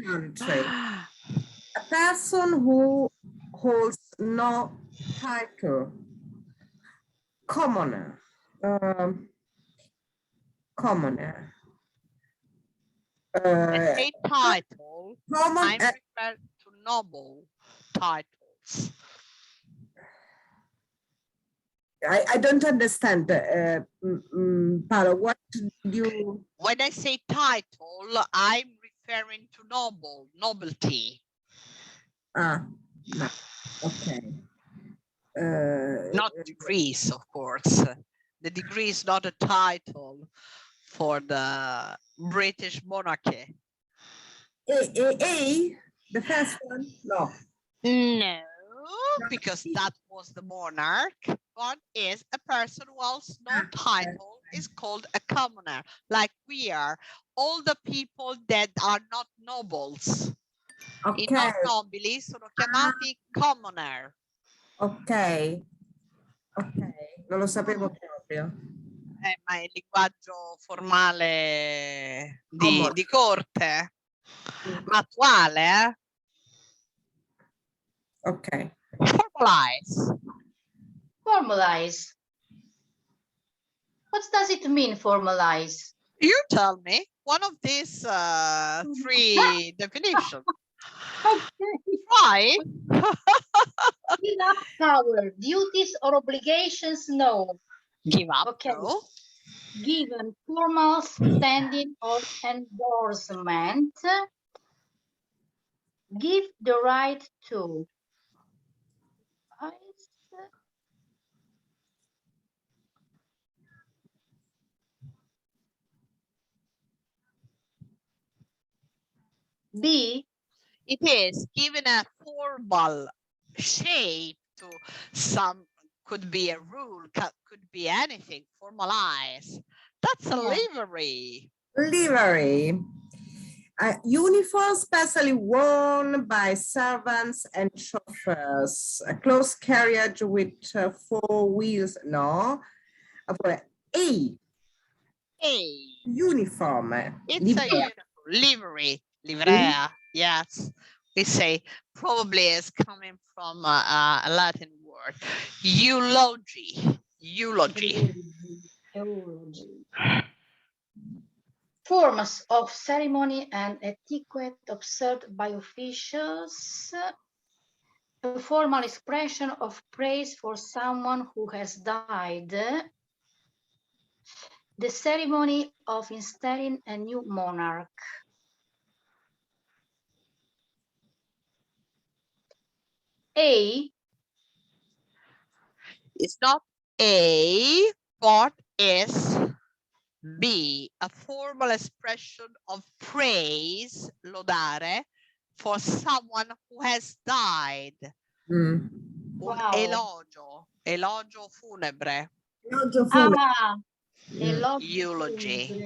Country. A person who holds no title. Commoner. Commoner. A title. Common. I refer to noble titles. I don't understand, Paolo, what you... When I say title, I'm referring to nobility. Ah, no. Okay. Not degrees, of course. The degree is not a title for the British monarchy. A, the first one? No. No, because that was the monarch. One is a person who holds no title is called a commoner, like we are. All the people that are not nobles, Okay. I non nobili sono chiamati commoner. Ok, ok, non lo sapevo proprio. Ma è il linguaggio formale di corte, ma attuale, eh? Ok. Formalize. Formalize. What does it mean, formalize? You tell me one of these three definitions. Why? Give up power, duties or obligations, no. Give up, okay. No. Given formal standing or endorsement. Give the right to. B. It is given a formal shape to some, could be a rule, could be anything, formalize. That's a livery. Livery. Uniform specially worn by servants and chauffeurs. A close carriage with 4 wheels, no. A. Uniform. It's a uniform. Livery. Livrea. Yes. We say probably is coming from a Latin word. Eulogy. Eulogy. Forms of ceremony and etiquette observed by officials. A formal expression of praise for someone who has died. The ceremony of installing a new monarch. A. It's not A, but is B, a formal expression of praise, lodare, for someone who has died. Wow. Elogio funebre. Elogio funebre. Eulogy.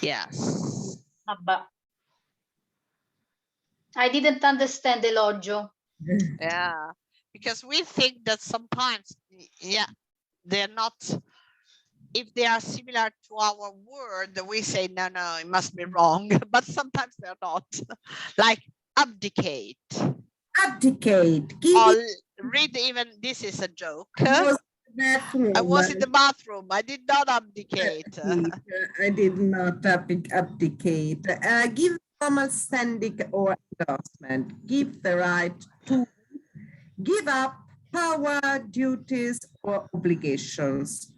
Yes. Vabbè. I didn't understand elogio. Yeah, because we think that sometimes, yeah, they're not, if they are similar to our word, we say, no, no, it must be wrong, but sometimes they're not. Like abdicate. Abdicate. Or read even, this is a joke. I was in the bathroom. I did not abdicate. I did not abdicate. Give formal standing or endorsement. Give the right to give up power, duties, or obligations.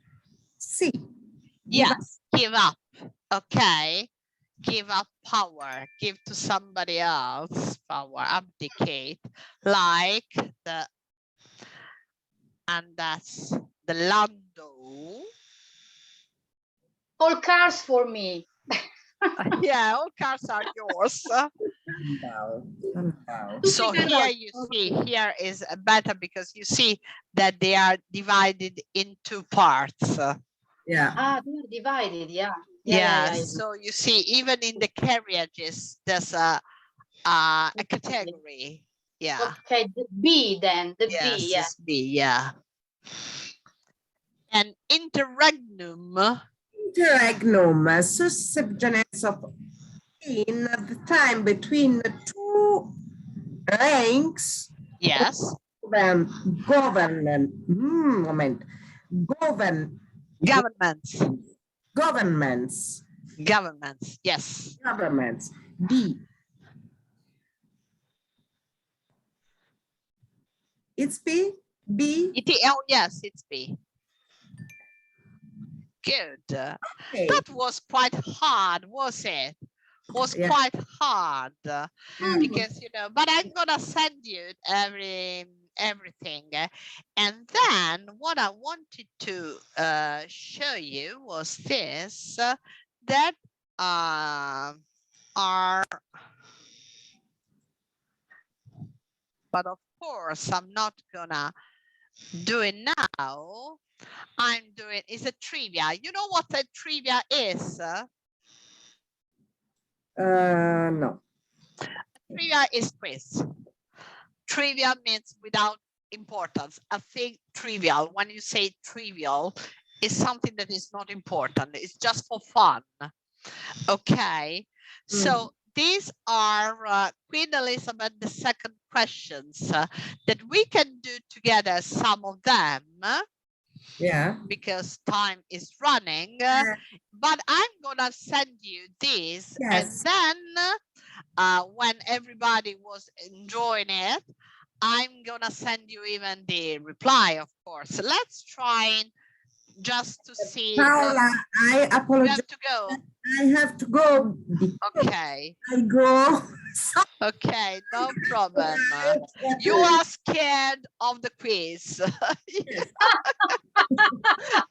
C. Yes, give up. Okay. Give up power. Give to somebody else power. Abdicate. Like the, and that's the Lando. All cars for me. Yeah, all cars are yours. So here you see, here is better because you see that they are divided in two parts. Yeah. Ah, they're divided, yeah. Yeah, so you see, even in the carriages, there's a category. Yeah. Okay, the B then, the Yes, B, yeah. it's B, yeah. And interregnum. Interregnum, susceptiones of in the time between the two ranks. Yes. Governments. Governments, yes. Governments. B. It's B? B? Oh, yes, it's B. Good. Okay. That was quite hard, was it? Was quite hard because, you know, but I'm gonna send you everything. And then what I wanted to show you was this, that are, but of course I'm not gonna do it now. I'm doing, it's a trivia. You know what a trivia is? No. Trivia is quiz. Trivia means without importance. A thing trivial, when you say trivial, is something that is not important. It's just for fun. Okay. So these are Queen Elizabeth II questions that we can do together, some of them. Yeah. Because time is running, but I'm gonna send you this, and then when everybody was enjoying it, I'm gonna send you even the reply, of course. So let's try just to see. Paola, I apologize. You have to go. I have to go. Okay. I go. Okay, no problem. You are scared of the quiz.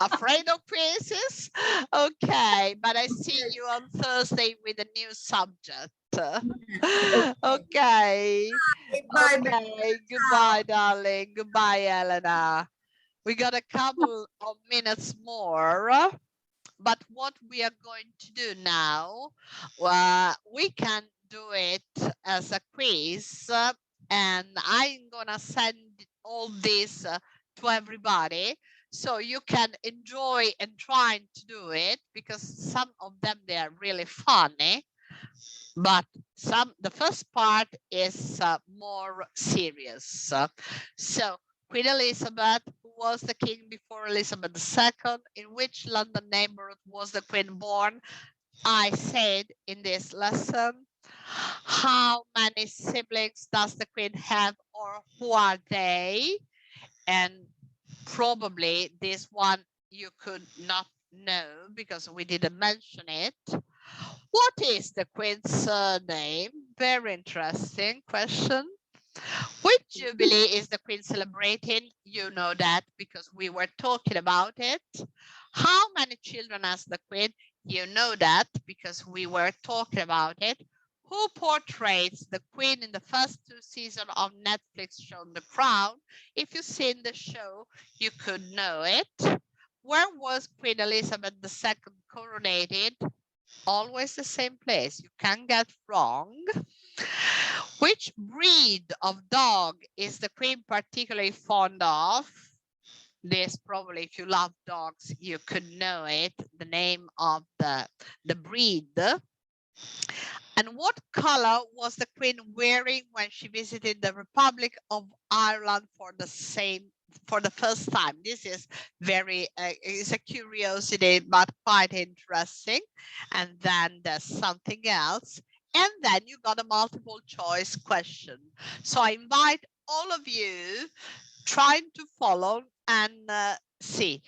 Afraid of quizzes? Okay, but I see you on Thursday with a new subject. Okay. Bye. Okay, goodbye, darling. Goodbye, Elena. We got a couple of minutes more. But what we are going to do now, we can do it as a quiz, and I'm gonna send all this to everybody so you can enjoy and try to do it, because some of them, they are really funny, but the first part is more serious. So Queen Elizabeth, who was the king before Elizabeth II? In which London neighborhood was the queen born? I said in this lesson. How many siblings does the queen have, or who are they? And probably this one you could not know because we didn't mention it. What is the queen's surname? Very interesting question. Which jubilee is the queen celebrating? You know that because we were talking about it. How many children has the queen? You know that because we were talking about it. Who portrays the queen in the first 2 seasons of Netflix show The Crown? If you've seen the show, you could know it. where was Queen Elizabeth II coronated? Always the same place. You can't get wrong. Which breed of dog is the Queen particularly fond of? This probably, if you love dogs, you could know it, the name of the breed. And what color was the Queen wearing when she visited the Republic of Ireland for the first time? This is very, it's a curiosity, but quite interesting. And then there's something else. And then you got a multiple choice question. So I invite all of you trying to follow and see.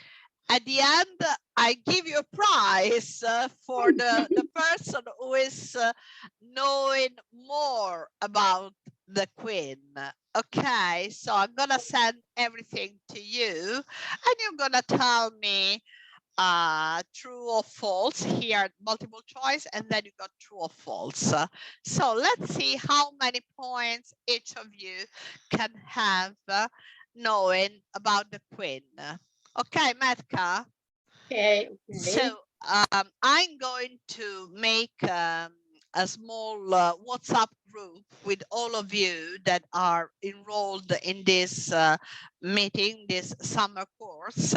At the end, I give you a prize for the person who is knowing more about the Queen. Okay, so I'm gonna send everything to you and you're gonna tell me true or false here, multiple choice, and then you got true or false. So let's see how many points each of you can have knowing about the Queen. Okay, Metka. Okay. So I'm going to make a small WhatsApp group with all of you that are enrolled in this meeting, this summer course,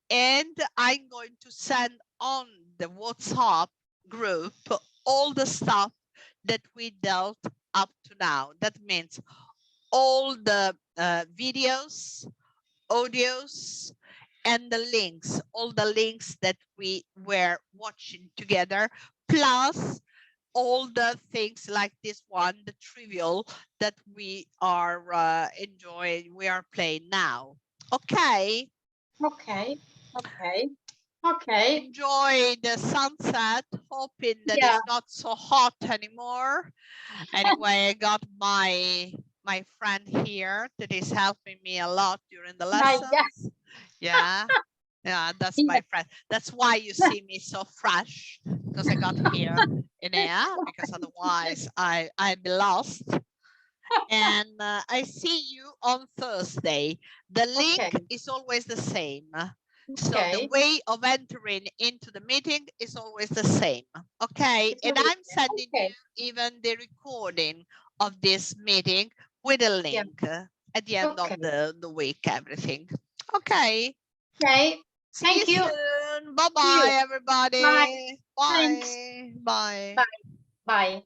and I'm going to send on the WhatsApp group all the stuff that we dealt up to now. That means all the videos, audios, and the links, all the links that we were watching together, plus all the things like this one, the trivial that we are enjoying, we are playing now. Okay? Okay. Okay. Okay. Enjoy the sunset, hoping that Yeah. it's not so hot anymore. Anyway, I got my friend here that is helping me a lot during the lessons. Yeah, that's my friend. That's why you see me so fresh, because I got here in air, because otherwise I'd be lost. And I see you on Thursday. The link is always the same. So the way of entering into the meeting is always the same. Okay, and I'm sending you even the recording of this meeting with a link at the end of the week, everything. Okay. Okay. Thank you. Bye bye, everybody. Bye. Bye. Thanks. Bye. Bye. Bye.